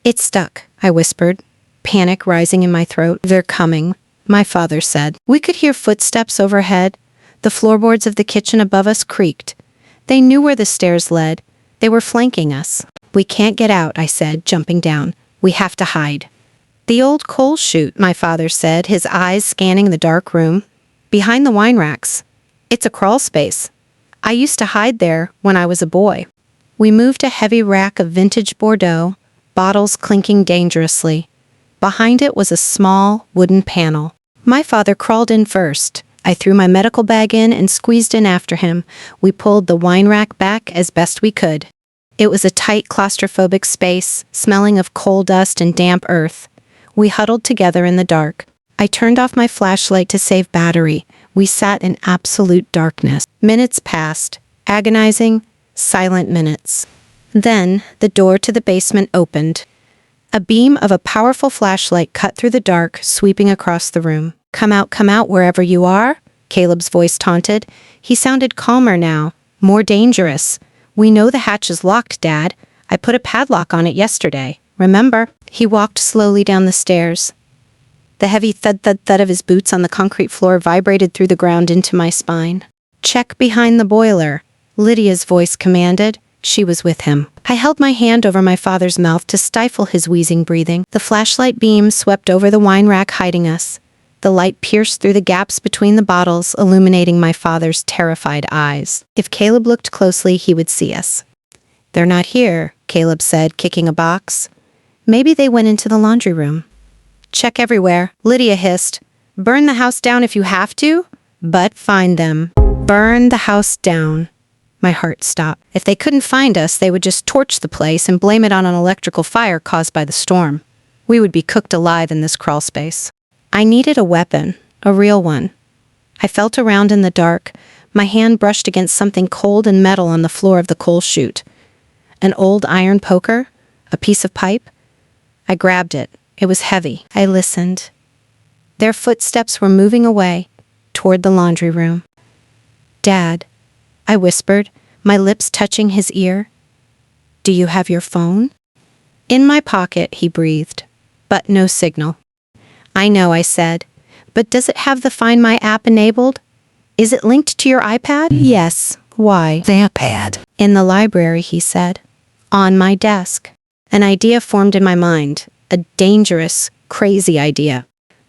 "It's stuck," I whispered, panic rising in my throat. "They're coming," my father said. We could hear footsteps overhead. The floorboards of the kitchen above us creaked. They knew where the stairs led. They were flanking us. "We can't get out," I said, jumping down. "We have to hide." "The old coal chute," my father said, his eyes scanning the dark room. "Behind the wine racks. It's a crawl space. I used to hide there when I was a boy." We moved a heavy rack of vintage Bordeaux, bottles clinking dangerously. Behind it was a small wooden panel. My father crawled in first. I threw my medical bag in and squeezed in after him. We pulled the wine rack back as best we could. It was a tight, claustrophobic space, smelling of coal dust and damp earth. We huddled together in the dark. I turned off my flashlight to save battery. We sat in absolute darkness. Minutes passed, agonizing, silent minutes. Then the door to the basement opened. A beam of a powerful flashlight cut through the dark, sweeping across the room. Come out wherever you are," Caleb's voice taunted. He sounded calmer now, more dangerous. "We know the hatch is locked, Dad. I put a padlock on it yesterday. Remember?" He walked slowly down the stairs. The heavy thud-thud-thud of his boots on the concrete floor vibrated through the ground into my spine. "Check behind the boiler," Lydia's voice commanded. She was with him. I held my hand over my father's mouth to stifle his wheezing breathing. The flashlight beam swept over the wine rack, hiding us. The light pierced through the gaps between the bottles, illuminating my father's terrified eyes. If Caleb looked closely, he would see us. "They're not here," Caleb said, kicking a box. "Maybe they went into the laundry room." "Check everywhere," Lydia hissed. "Burn the house down if you have to, but find them." Burn the house down. My heart stopped. If they couldn't find us, they would just torch the place and blame it on an electrical fire caused by the storm. We would be cooked alive in this crawl space. I needed a weapon, a real one. I felt around in the dark. My hand brushed against something cold and metal on the floor of the coal chute. An old iron poker? A piece of pipe? I grabbed it. It was heavy. I listened. Their footsteps were moving away, toward the laundry room. "Dad," I whispered, my lips touching his ear. "Do you have your phone?" "In my pocket," he breathed, but no signal. "I know," I said, "but does it have the Find My app enabled? Is it linked to your iPad?" "Yes." "Why?" The iPad. "In the library," he said. "On my desk." An idea formed in my mind, a dangerous, crazy idea.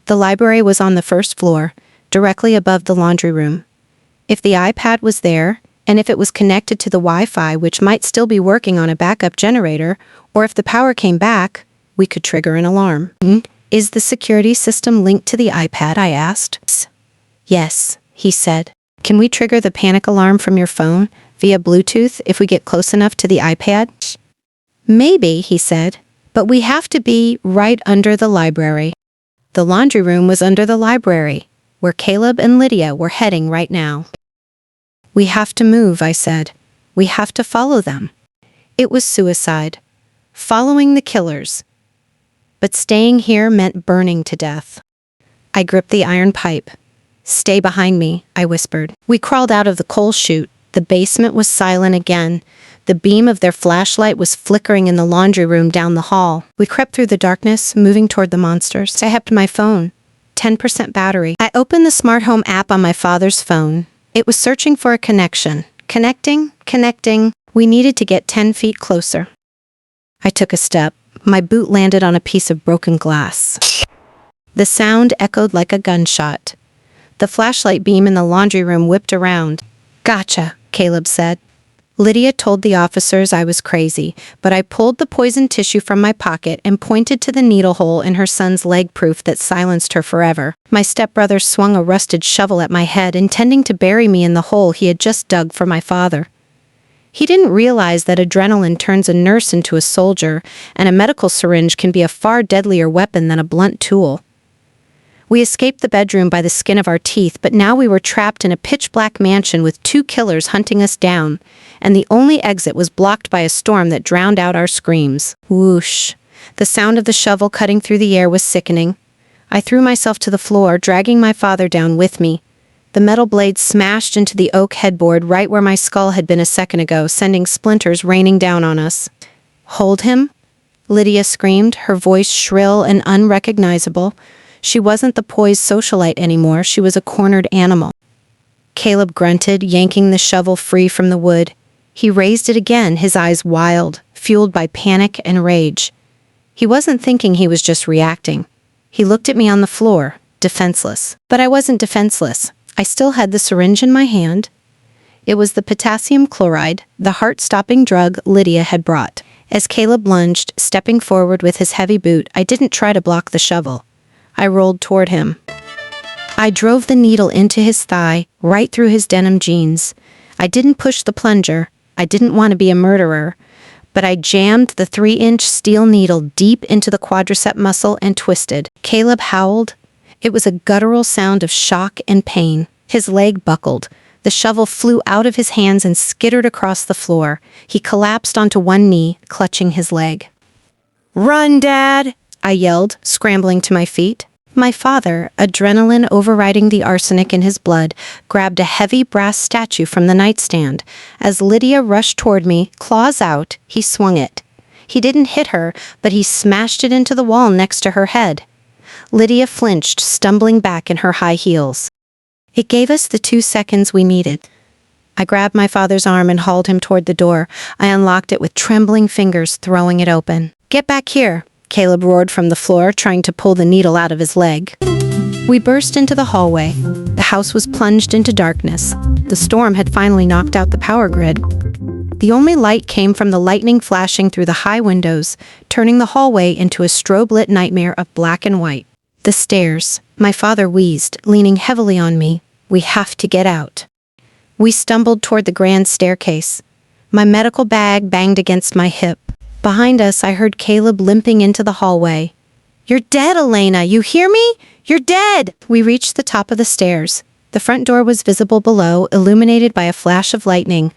The library was on the first floor, directly above the laundry room. If the iPad was there, and if it was connected to the Wi-Fi, which might still be working on a backup generator, or if the power came back, we could trigger an alarm. "Is the security system linked to the iPad?" I asked. "Yes," he said. "Can we trigger the panic alarm from your phone via Bluetooth if we get close enough to the iPad?" "Maybe," he said, "but we have to be right under the library." The laundry room was under the library, where Caleb and Lydia were heading right now. "We have to move," I said. "We have to follow them." It was suicide. Following the killers. but staying here meant burning to death. I gripped the iron pipe. "Stay behind me," I whispered. We crawled out of the coal chute. The basement was silent again. The beam of their flashlight was flickering in the laundry room down the hall. We crept through the darkness, moving toward the monsters. I had my phone. 10% battery. I opened the smart home app on my father's phone. It was searching for a connection. Connecting. We needed to get 10 feet closer. I took a step. My boot landed on a piece of broken glass. The sound echoed like a gunshot. The flashlight beam in the laundry room whipped around. "Gotcha," Caleb said. Lydia told the officers I was crazy, but I pulled the poisoned tissue from my pocket and pointed to the needle hole in her son's leg, proof that silenced her forever. My stepbrother swung a rusted shovel at my head, intending to bury me in the hole he had just dug for my father. He didn't realize that adrenaline turns a nurse into a soldier, and a medical syringe can be a far deadlier weapon than a blunt tool. We escaped the bedroom by the skin of our teeth, but now we were trapped in a pitch-black mansion with 2 killers hunting us down, and the only exit was blocked by a storm that drowned out our screams. Whoosh! The sound of the shovel cutting through the air was sickening. I threw myself to the floor, dragging my father down with me. The metal blade smashed into the oak headboard right where my skull had been a second ago, sending splinters raining down on us. "Hold him?" Lydia screamed, her voice shrill and unrecognizable. She wasn't the poised socialite anymore, she was a cornered animal. Caleb grunted, yanking the shovel free from the wood. He raised it again, his eyes wild, fueled by panic and rage. He wasn't thinking, he was just reacting. He looked at me on the floor, defenseless. But I wasn't defenseless. I still had the syringe in my hand. It was the potassium chloride, the heart-stopping drug Lydia had brought. As Caleb lunged, stepping forward with his heavy boot, I didn't try to block the shovel. I rolled toward him. I drove the needle into his thigh, right through his denim jeans. I didn't push the plunger. I didn't want to be a murderer. But I jammed the 3-inch steel needle deep into the quadricep muscle and twisted. Caleb howled. It was a guttural sound of shock and pain. His leg buckled. The shovel flew out of his hands and skittered across the floor. He collapsed onto one knee, clutching his leg. "Run, Dad!" I yelled, scrambling to my feet. My father, adrenaline overriding the arsenic in his blood, grabbed a heavy brass statue from the nightstand. As Lydia rushed toward me, claws out, he swung it. He didn't hit her, but he smashed it into the wall next to her head. Lydia flinched, stumbling back in her high heels. It gave us the 2 seconds we needed. I grabbed my father's arm and hauled him toward the door. I unlocked it with trembling fingers, throwing it open. "Get back here!" Caleb roared from the floor, trying to pull the needle out of his leg. We burst into the hallway. The house was plunged into darkness. The storm had finally knocked out the power grid. The only light came from the lightning flashing through the high windows, turning the hallway into a strobe-lit nightmare of black and white. The stairs. My father wheezed, leaning heavily on me. "We have to get out." We stumbled toward the grand staircase. My medical bag banged against my hip. Behind us, I heard Caleb limping into the hallway. "You're dead, Elena! You hear me? You're dead!" We reached the top of the stairs. The front door was visible below, illuminated by a flash of lightning.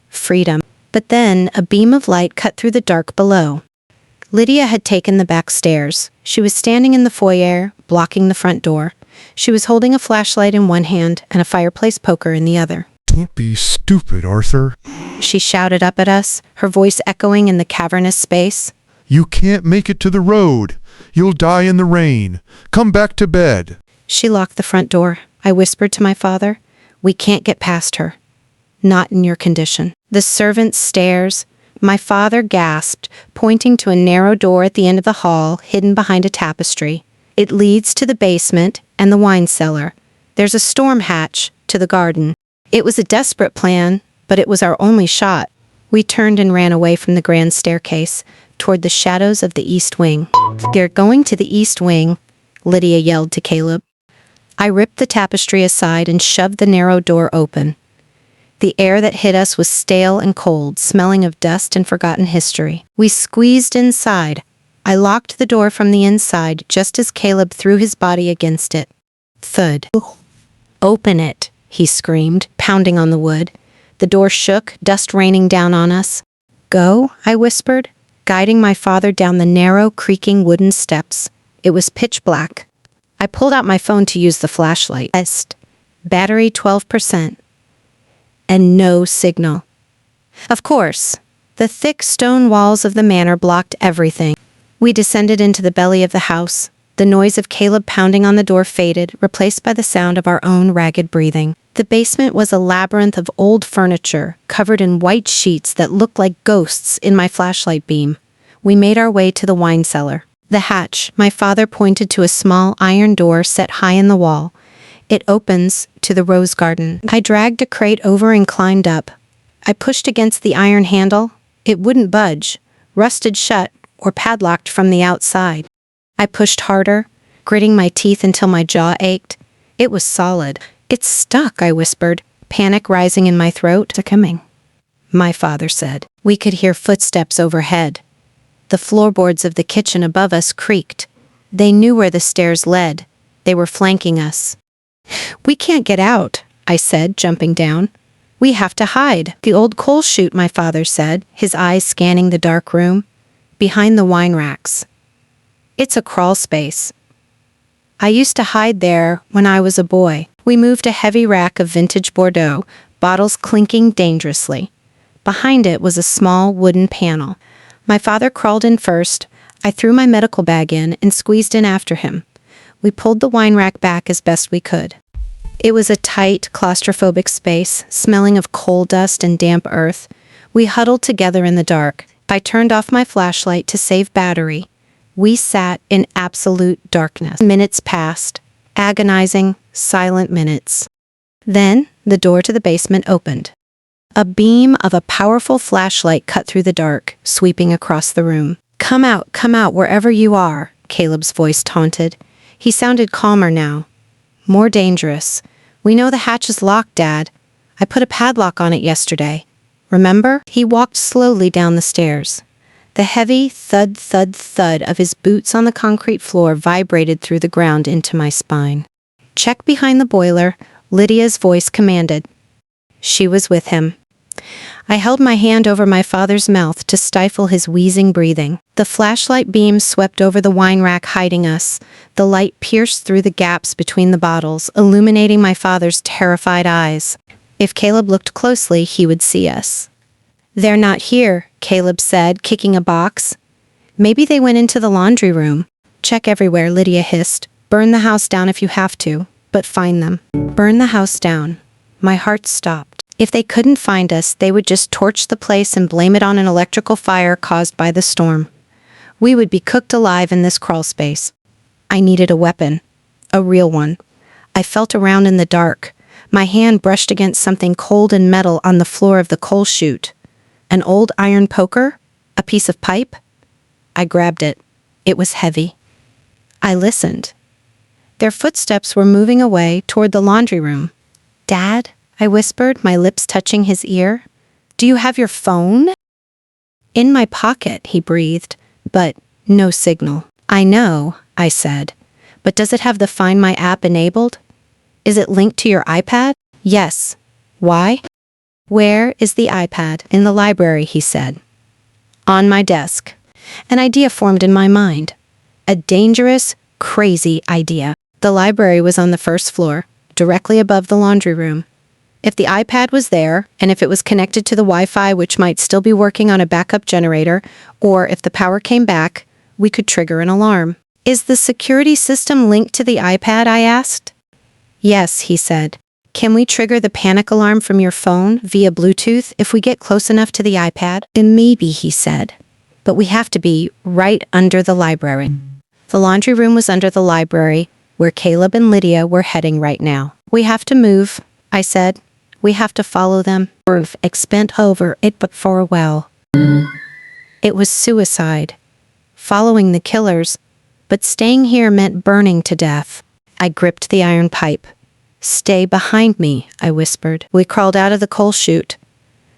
Freedom. But then, a beam of light cut through the dark below. Lydia had taken the back stairs. She was standing in the foyer, blocking the front door. She was holding a flashlight in one hand and a fireplace poker in the other. "Don't be stupid, Arthur," she shouted up at us, her voice echoing in the cavernous space. "You can't make it to the road. You'll die in the rain. Come back to bed." She locked the front door. I whispered to my father, "We can't get past her. Not in your condition." The servants' stairs. My father gasped, pointing to a narrow door at the end of the hall, hidden behind a tapestry. "It leads to the basement and the wine cellar. There's a storm hatch to the garden." It was a desperate plan, but it was our only shot. We turned and ran away from the grand staircase, toward the shadows of the east wing. "They're going to the east wing," Lydia yelled to Caleb. I ripped the tapestry aside and shoved the narrow door open. The air that hit us was stale and cold, smelling of dust and forgotten history. We squeezed inside. I locked the door from the inside just as Caleb threw his body against it. Thud. "Open it," he screamed, pounding on the wood. The door shook, dust raining down on us. "Go?" I whispered. guiding my father down the narrow, creaking wooden steps. It was pitch black. I pulled out my phone to use the flashlight. Battery 12%. And no signal. Of course, the thick stone walls of the manor blocked everything. We descended into the belly of the house. The noise of Caleb pounding on the door faded, replaced by the sound of our own ragged breathing. The basement was a labyrinth of old furniture, covered in white sheets that looked like ghosts in my flashlight beam. We made our way to the wine cellar. The hatch, my father pointed to a small iron door set high in the wall. It opens to the rose garden. I dragged a crate over and climbed up. I pushed against the iron handle. It wouldn't budge, rusted shut or padlocked from the outside. I pushed harder, gritting my teeth until my jaw ached. It was solid. "It's stuck," I whispered, panic rising in my throat. "They're coming," my father said. We could hear footsteps overhead. The floorboards of the kitchen above us creaked. They knew where the stairs led. They were flanking us. "We can't get out," I said, jumping down. "We have to hide." "The old coal chute," my father said, his eyes scanning the dark room. "Behind the wine racks. It's a crawl space. I used to hide there when I was a boy." We moved a heavy rack of vintage Bordeaux, bottles clinking dangerously. Behind it was a small wooden panel. My father crawled in first. I threw my medical bag in and squeezed in after him. We pulled the wine rack back as best we could. It was a tight, claustrophobic space, smelling of coal dust and damp earth. We huddled together in the dark. I turned off my flashlight to save battery. We sat in absolute darkness. Minutes passed, agonizing, silent minutes. Then the door to the basement opened. A beam of a powerful flashlight cut through the dark, sweeping across the room. Come out, wherever you are," Caleb's voice taunted. He sounded calmer now. "More dangerous. We know the hatch is locked, Dad. I put a padlock on it yesterday. Remember?" He walked slowly down the stairs. The heavy thud, thud, thud of his boots on the concrete floor vibrated through the ground into my spine. "Check behind the boiler," Lydia's voice commanded. She was with him. I held my hand over my father's mouth to stifle his wheezing breathing. The flashlight beam swept over the wine rack, hiding us. The light pierced through the gaps between the bottles, illuminating my father's terrified eyes. If Caleb looked closely, he would see us. "They're not here," Caleb said, kicking a box. "Maybe they went into the laundry room." "Check everywhere," Lydia hissed. "Burn the house down if you have to, but find them." Burn the house down. My heart stopped. If they couldn't find us, they would just torch the place and blame it on an electrical fire caused by the storm. We would be cooked alive in this crawl space. I needed a weapon. A real one. I felt around in the dark. My hand brushed against something cold and metal on the floor of the coal chute. An old iron poker? A piece of pipe? I grabbed it. It was heavy. I listened. Their footsteps were moving away toward the laundry room. "Dad?" I whispered, my lips touching his ear. "Do you have your phone?" "In my pocket," he breathed, but no signal. "I know," I said, "but does it have the Find My app enabled? Is it linked to your iPad?" "Yes." "Why?" "Where is the iPad?" "In the library," he said. "On my desk." An idea formed in my mind. A dangerous, crazy idea. The library was on the first floor, directly above the laundry room. If the iPad was there, and if it was connected to the Wi-Fi, which might still be working on a backup generator, or if the power came back, we could trigger an alarm. "Is the security system linked to the iPad?" I asked. "Yes," he said. "Can we trigger the panic alarm from your phone via Bluetooth if we get close enough to the iPad?" "Maybe," he said. "But we have to be right under the library." The laundry room was under the library, where Caleb and Lydia were heading right now. "We have to move," I said. "We have to follow them." Expand over it but for a while. It was suicide. Following the killers, but staying here meant burning to death. I gripped the iron pipe. "Stay behind me," I whispered. We crawled out of the coal chute.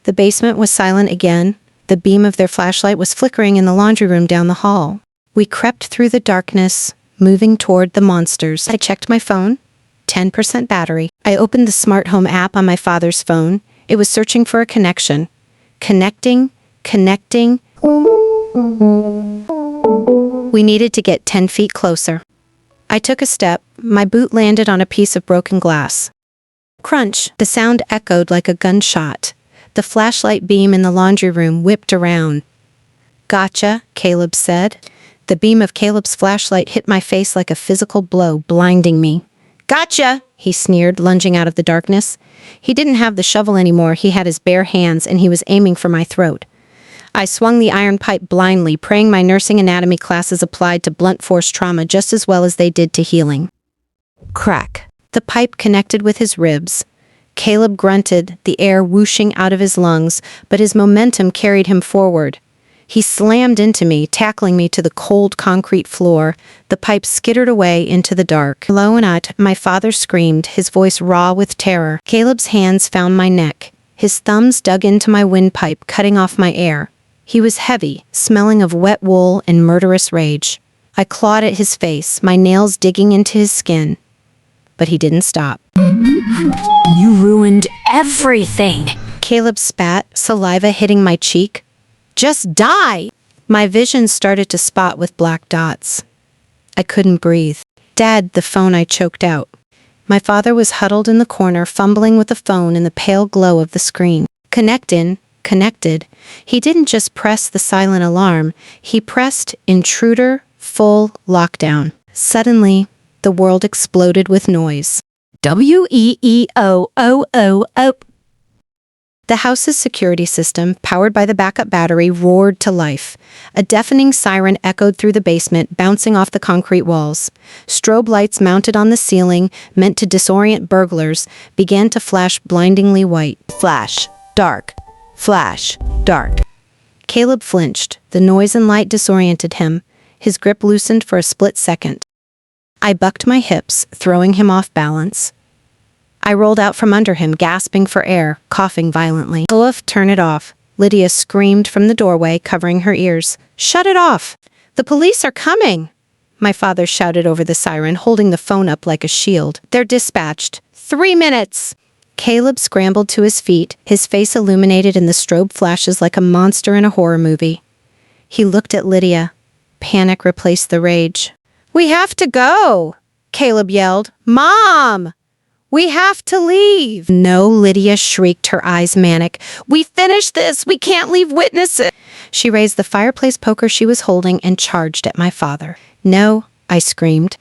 The basement was silent again. The beam of their flashlight was flickering in the laundry room down the hall. We crept through the darkness, moving toward the monsters. I checked my phone. 10% battery. I opened the smart home app on my father's phone. It was searching for a connection. Connecting. We needed to get 10 feet closer. I took a step. My boot landed on a piece of broken glass. Crunch! The sound echoed like a gunshot. The flashlight beam in the laundry room whipped around. "Gotcha," Caleb said. The beam of Caleb's flashlight hit my face like a physical blow, blinding me. "Gotcha!" he sneered, lunging out of the darkness. He didn't have the shovel anymore. He had his bare hands, and he was aiming for my throat. I swung the iron pipe blindly, praying my nursing anatomy classes applied to blunt force trauma just as well as they did to healing. Crack. The pipe connected with his ribs. Caleb grunted, the air whooshing out of his lungs, but his momentum carried him forward. He slammed into me, tackling me to the cold concrete floor. The pipe skittered away into the dark. Low and out, my father screamed, his voice raw with terror. Caleb's hands found my neck. His thumbs dug into my windpipe, cutting off my air. He was heavy, smelling of wet wool and murderous rage. I clawed at his face, my nails digging into his skin. But he didn't stop. You ruined everything. Caleb spat, saliva hitting my cheek. "Just die!" My vision started to spot with black dots. I couldn't breathe. "Dad," the phone I choked out. My father was huddled in the corner, fumbling with the phone in the pale glow of the screen. Connected. He didn't just press the silent alarm. He pressed intruder, full lockdown. Suddenly, the world exploded with noise. WEEOOO. The house's security system, powered by the backup battery, roared to life. A deafening siren echoed through the basement, bouncing off the concrete walls. Strobe lights mounted on the ceiling, meant to disorient burglars, began to flash blindingly white. Flash. Dark. Flash. Dark. Caleb flinched. The noise and light disoriented him. His grip loosened for a split second. I bucked my hips, throwing him off balance. I rolled out from under him, gasping for air, coughing violently. "Olaf, turn it off." Lydia screamed from the doorway, covering her ears. "Shut it off! The police are coming!" My father shouted over the siren, holding the phone up like a shield. "They're dispatched. 3 minutes!" Caleb scrambled to his feet, his face illuminated in the strobe flashes like a monster in a horror movie. He looked at Lydia. Panic replaced the rage. "We have to go!" Caleb yelled. "Mom! We have to leave!" "No," Lydia shrieked, her eyes manic. "We finished this! We can't leave witnesses!" She raised the fireplace poker she was holding and charged at my father. "No," I screamed.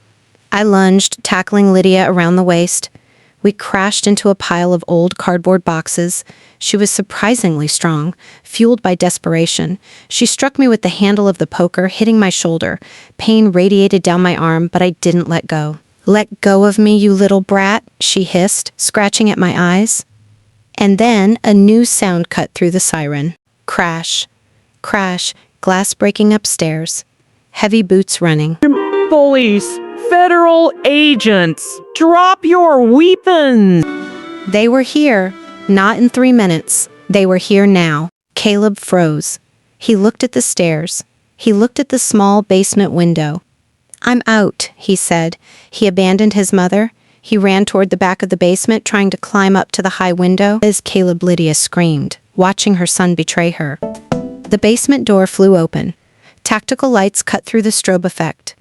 I lunged, tackling Lydia around the waist. We crashed into a pile of old cardboard boxes. She was surprisingly strong, fueled by desperation. She struck me with the handle of the poker, hitting my shoulder. Pain radiated down my arm, but I didn't let go. "Let go of me, you little brat," she hissed, scratching at my eyes. And then a new sound cut through the siren. Crash. Crash. Glass breaking upstairs. Heavy boots running. Police! Federal agents! Drop your weapons! They were here. Not in 3 minutes. They were here now. Caleb froze. He looked at the stairs. He looked at the small basement window. "I'm out," he said. He abandoned his mother. He ran toward the back of the basement, trying to climb up to the high window. As Caleb, Lydia screamed, watching her son betray her. The basement door flew open. Tactical lights cut through the strobe effect.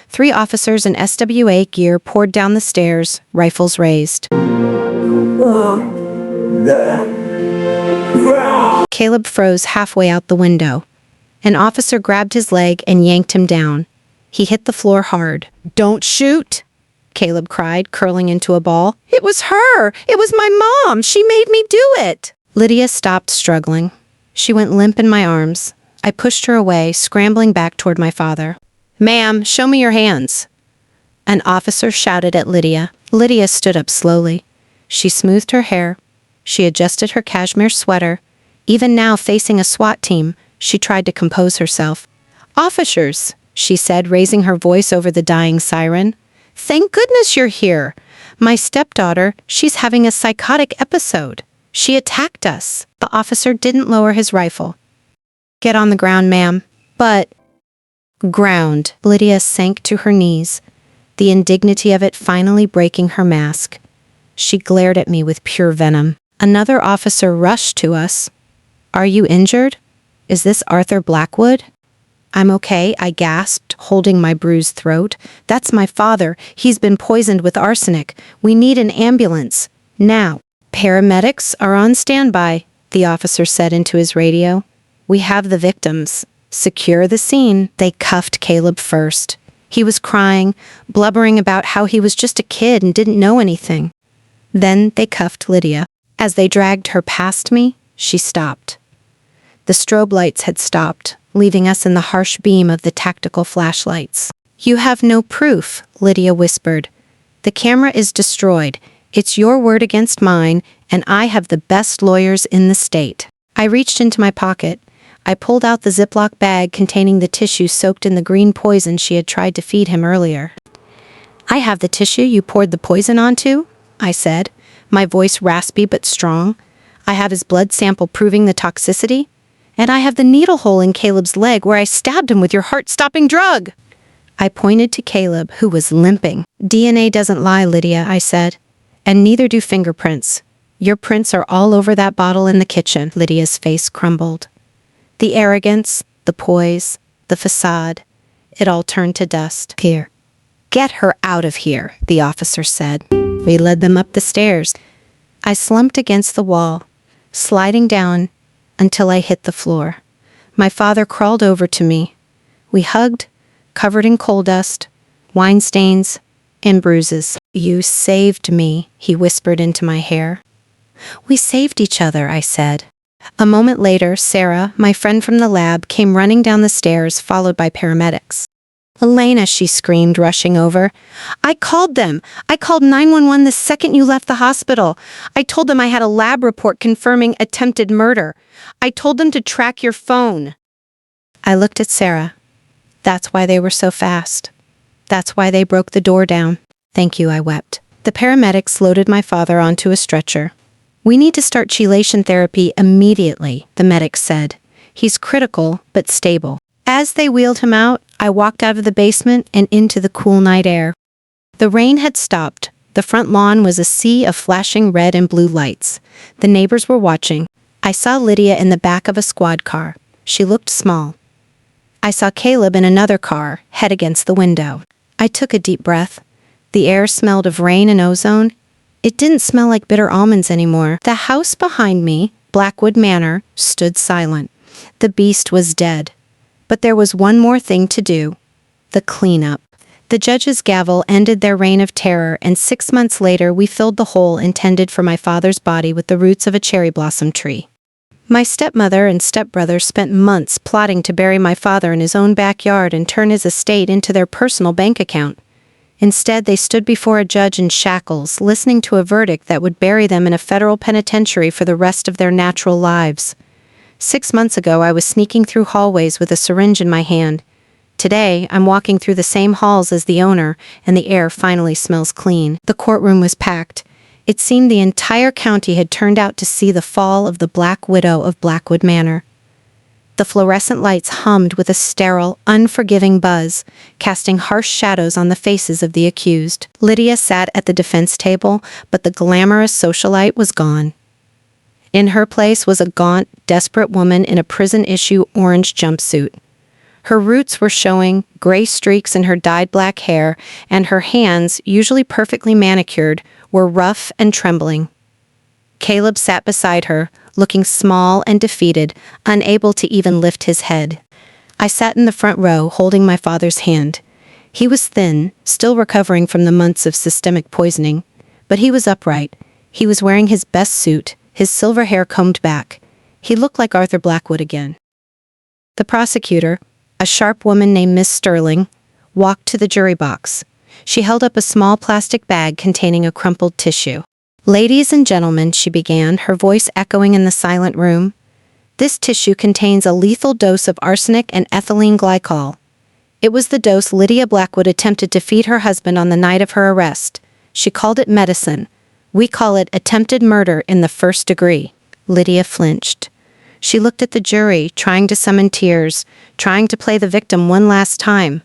3 officers in SWA gear poured down the stairs, rifles raised. Caleb froze halfway out the window. An officer grabbed his leg and yanked him down. He hit the floor hard. "Don't shoot!" Caleb cried, curling into a ball. "It was her! It was my mom! She made me do it!" Lydia stopped struggling. She went limp in my arms. I pushed her away, scrambling back toward my father. "Ma'am, show me your hands." An officer shouted at Lydia. Lydia stood up slowly. She smoothed her hair. She adjusted her cashmere sweater. Even now, facing a SWAT team, she tried to compose herself. "Officers," she said, raising her voice over the dying siren. "Thank goodness you're here. My stepdaughter, she's having a psychotic episode. She attacked us." The officer didn't lower his rifle. "Get on the ground, ma'am." "But..." Ground. Lydia sank to her knees, the indignity of it finally breaking her mask. She glared at me with pure venom. Another officer rushed to us. "Are you injured? Is this Arthur Blackwood?" I'm okay, I gasped, holding my bruised throat. That's my father. He's been poisoned with arsenic. We need an ambulance. Now. Paramedics are on standby, the officer said into his radio. We have the victims. Secure the scene. They cuffed Caleb first. He was crying, blubbering about how he was just a kid and didn't know anything. Then they cuffed Lydia. As they dragged her past me, she stopped. The strobe lights had stopped, leaving us in the harsh beam of the tactical flashlights. You have no proof, Lydia whispered. The camera is destroyed. It's your word against mine, and I have the best lawyers in the state. I reached into my pocket. I pulled out the Ziploc bag containing the tissue soaked in the green poison she had tried to feed him earlier. I have the tissue you poured the poison onto, I said, my voice raspy but strong. I have his blood sample proving the toxicity. And I have the needle hole in Caleb's leg where I stabbed him with your heart-stopping drug. I pointed to Caleb, who was limping. DNA doesn't lie, Lydia, I said. And neither do fingerprints. Your prints are all over that bottle in the kitchen. Lydia's face crumbled. The arrogance, the poise, the facade, it all turned to dust. Here. Get her out of here, the officer said. We led them up the stairs. I slumped against the wall, sliding down until I hit the floor. My father crawled over to me. We hugged, covered in coal dust, wine stains, and bruises. You saved me, he whispered into my hair. We saved each other, I said. A moment later, Sarah, my friend from the lab, came running down the stairs, followed by paramedics. Elena, she screamed, rushing over. I called them. I called 911 the second you left the hospital. I told them I had a lab report confirming attempted murder. I told them to track your phone. I looked at Sarah. That's why they were so fast. That's why they broke the door down. Thank you, I wept. The paramedics loaded my father onto a stretcher. We need to start chelation therapy immediately, the medic said. He's critical, but stable. As they wheeled him out, I walked out of the basement and into the cool night air. The rain had stopped. The front lawn was a sea of flashing red and blue lights. The neighbors were watching. I saw Lydia in the back of a squad car. She looked small. I saw Caleb in another car, head against the window. I took a deep breath. The air smelled of rain and ozone. It didn't smell like bitter almonds anymore. The house behind me, Blackwood Manor, stood silent. The beast was dead. But there was one more thing to do. The cleanup. The judge's gavel ended their reign of terror, and 6 months later we filled the hole intended for my father's body with the roots of a cherry blossom tree. My stepmother and stepbrother spent months plotting to bury my father in his own backyard and turn his estate into their personal bank account. Instead, they stood before a judge in shackles, listening to a verdict that would bury them in a federal penitentiary for the rest of their natural lives. 6 months ago, I was sneaking through hallways with a syringe in my hand. Today, I'm walking through the same halls as the owner, and the air finally smells clean. The courtroom was packed. It seemed the entire county had turned out to see the fall of the Black Widow of Blackwood Manor. The fluorescent lights hummed with a sterile, unforgiving buzz, casting harsh shadows on the faces of the accused. Lydia sat at the defense table, but the glamorous socialite was gone. In her place was a gaunt, desperate woman in a prison-issue orange jumpsuit. Her roots were showing, gray streaks in her dyed black hair, and her hands, usually perfectly manicured, were rough and trembling. Caleb sat beside her, looking small and defeated, unable to even lift his head. I sat in the front row, holding my father's hand. He was thin, still recovering from the months of systemic poisoning, but he was upright. He was wearing his best suit, his silver hair combed back. He looked like Arthur Blackwood again. The prosecutor, a sharp woman named Miss Sterling, walked to the jury box. She held up a small plastic bag containing a crumpled tissue. Ladies and gentlemen, she began, her voice echoing in the silent room. This tissue contains a lethal dose of arsenic and ethylene glycol. It was the dose Lydia Blackwood attempted to feed her husband on the night of her arrest. She called it medicine. We call it attempted murder in the first degree. Lydia flinched. She looked at the jury, trying to summon tears, trying to play the victim one last time.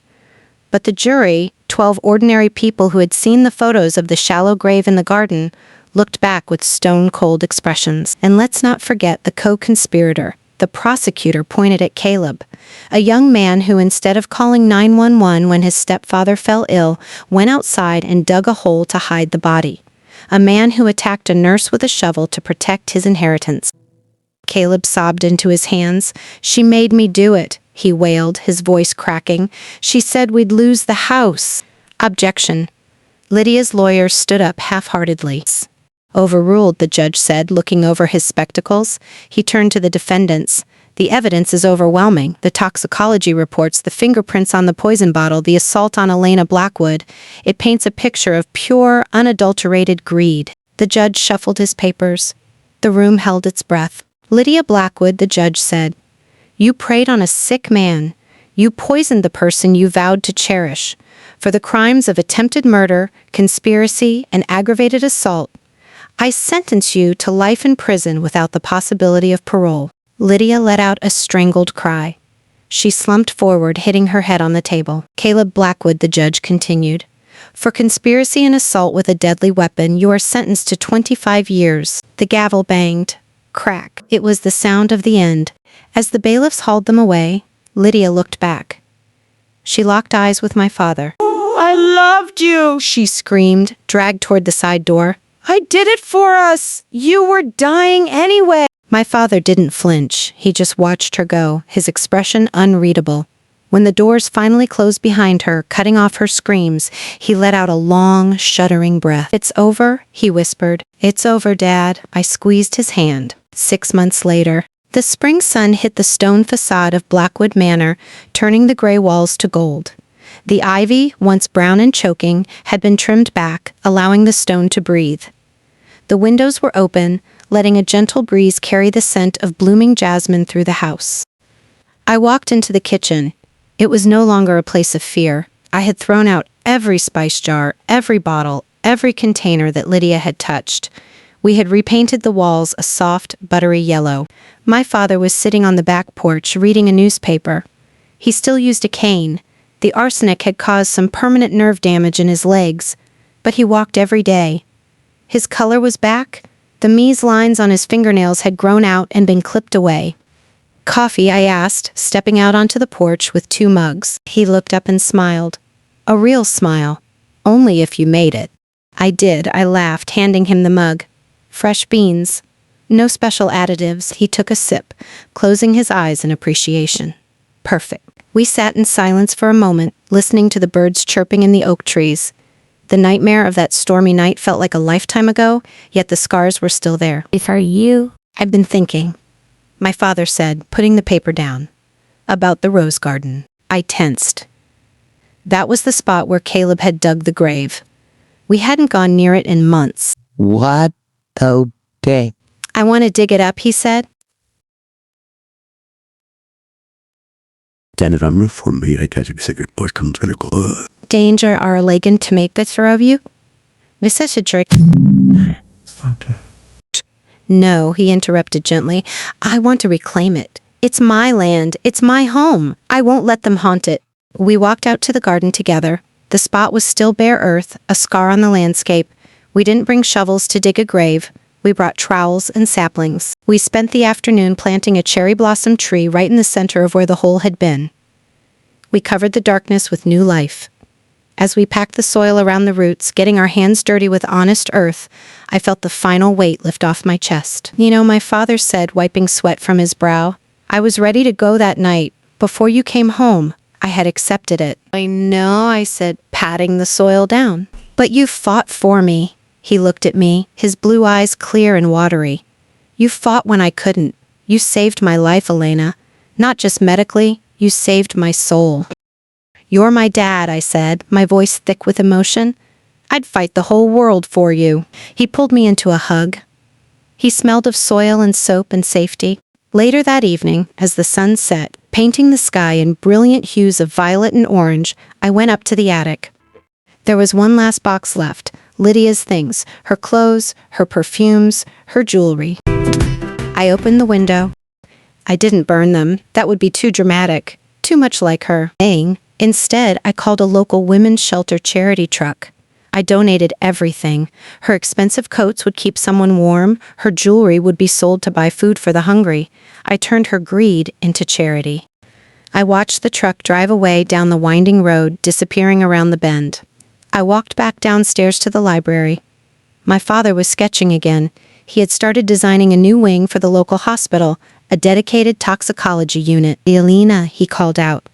But the jury, 12 ordinary people who had seen the photos of the shallow grave in the garden, looked back with stone-cold expressions. And let's not forget the co-conspirator, The prosecutor pointed at Caleb, a young man who, instead of calling 911 when his stepfather fell ill, went outside and dug a hole to hide the body. A man who attacked a nurse with a shovel to protect his inheritance. Caleb sobbed into his hands. "She made me do it," he wailed, his voice cracking. "She said we'd lose the house." Objection. Lydia's lawyer stood up half-heartedly. "Overruled," the judge said, looking over his spectacles. He turned to the defendants. "The evidence is overwhelming. The toxicology reports, the fingerprints on the poison bottle, the assault on Elena Blackwood. It paints a picture of pure, unadulterated greed." The judge shuffled his papers. The room held its breath. "Lydia Blackwood," the judge said, "you preyed on a sick man. You poisoned the person you vowed to cherish. For the crimes of attempted murder, conspiracy, and aggravated assault, I sentence you to life in prison without the possibility of parole." Lydia let out a strangled cry. She slumped forward, hitting her head on the table. "Caleb Blackwood," the judge continued, "for conspiracy and assault with a deadly weapon, you are sentenced to 25 years. The gavel banged. Crack. It was the sound of the end. As the bailiffs hauled them away, Lydia looked back. She locked eyes with my father. I loved you, she screamed, dragged toward the side door. I did it for us. You were dying anyway. My father didn't flinch. He just watched her go, his expression unreadable. When the doors finally closed behind her, cutting off her screams, he let out a long, shuddering breath. "It's over," he whispered. "It's over, Dad." I squeezed his hand. 6 months later, the spring sun hit the stone facade of Blackwood Manor, turning the gray walls to gold. The ivy, once brown and choking, had been trimmed back, allowing the stone to breathe. The windows were open, letting a gentle breeze carry the scent of blooming jasmine through the house. I walked into the kitchen. It was no longer a place of fear. I had thrown out every spice jar, every bottle, every container that Lydia had touched. We had repainted the walls a soft, buttery yellow. My father was sitting on the back porch reading a newspaper. He still used a cane. The arsenic had caused some permanent nerve damage in his legs, but he walked every day. His color was back. The mies lines on his fingernails had grown out and been clipped away. "Coffee?" I asked, stepping out onto the porch with 2 mugs. He looked up and smiled. A real smile. "Only if you made it." I did. I laughed, handing him the mug. Fresh beans. No special additives. He took a sip, closing his eyes in appreciation. Perfect. We sat in silence for a moment, listening to the birds chirping in the oak trees. The nightmare of that stormy night felt like a lifetime ago, yet the scars were still there. If are you? "I've been thinking," my father said, putting the paper down. "About the rose garden." I tensed. That was the spot where Caleb had dug the grave. We hadn't gone near it in months. What the day? "I want to dig it up," he said. Den rammer for me, I tell you, secret boy comes gonna go. "Danger are elegant to make this of you? This is a trick." "No," he interrupted gently. "I want to reclaim it. It's my land. It's my home. I won't let them haunt it." We walked out to the garden together. The spot was still bare earth, a scar on the landscape. We didn't bring shovels to dig a grave. We brought trowels and saplings. We spent the afternoon planting a cherry blossom tree right in the center of where the hole had been. We covered the darkness with new life. As we packed the soil around the roots, getting our hands dirty with honest earth, I felt the final weight lift off my chest. "You know," my father said, wiping sweat from his brow, "I was ready to go that night. Before you came home, I had accepted it." "I know," I said, patting the soil down. "But you fought for me." He looked at me, his blue eyes clear and watery. "You fought when I couldn't. You saved my life, Elena. Not just medically, you saved my soul." "You're my dad," I said, my voice thick with emotion. "I'd fight the whole world for you." He pulled me into a hug. He smelled of soil and soap and safety. Later that evening, as the sun set, painting the sky in brilliant hues of violet and orange, I went up to the attic. There was one last box left. Lydia's things, her clothes, her perfumes, her jewelry. I opened the window. I didn't burn them. That would be too dramatic, too much like her. Instead, I called a local women's shelter charity truck. I donated everything. Her expensive coats would keep someone warm. Her jewelry would be sold to buy food for the hungry. I turned her greed into charity. I watched the truck drive away down the winding road, disappearing around the bend. I walked back downstairs to the library. My father was sketching again. He had started designing a new wing for the local hospital, a dedicated toxicology unit. "Elena," he called out.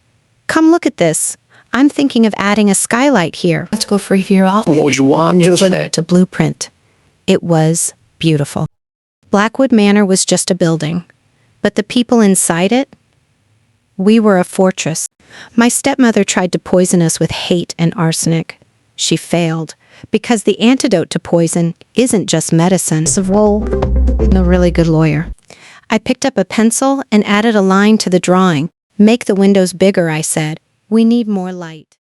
"Come look at this. I'm thinking of adding a skylight here." Let's go for here off. What would you want? To blueprint. It was beautiful. Blackwood Manor was just a building, but the people inside it, we were a fortress. My stepmother tried to poison us with hate and arsenic. She failed, because the antidote to poison isn't just medicine. A really good lawyer. I picked up a pencil and added a line to the drawing. "Make the windows bigger," I said. "We need more light."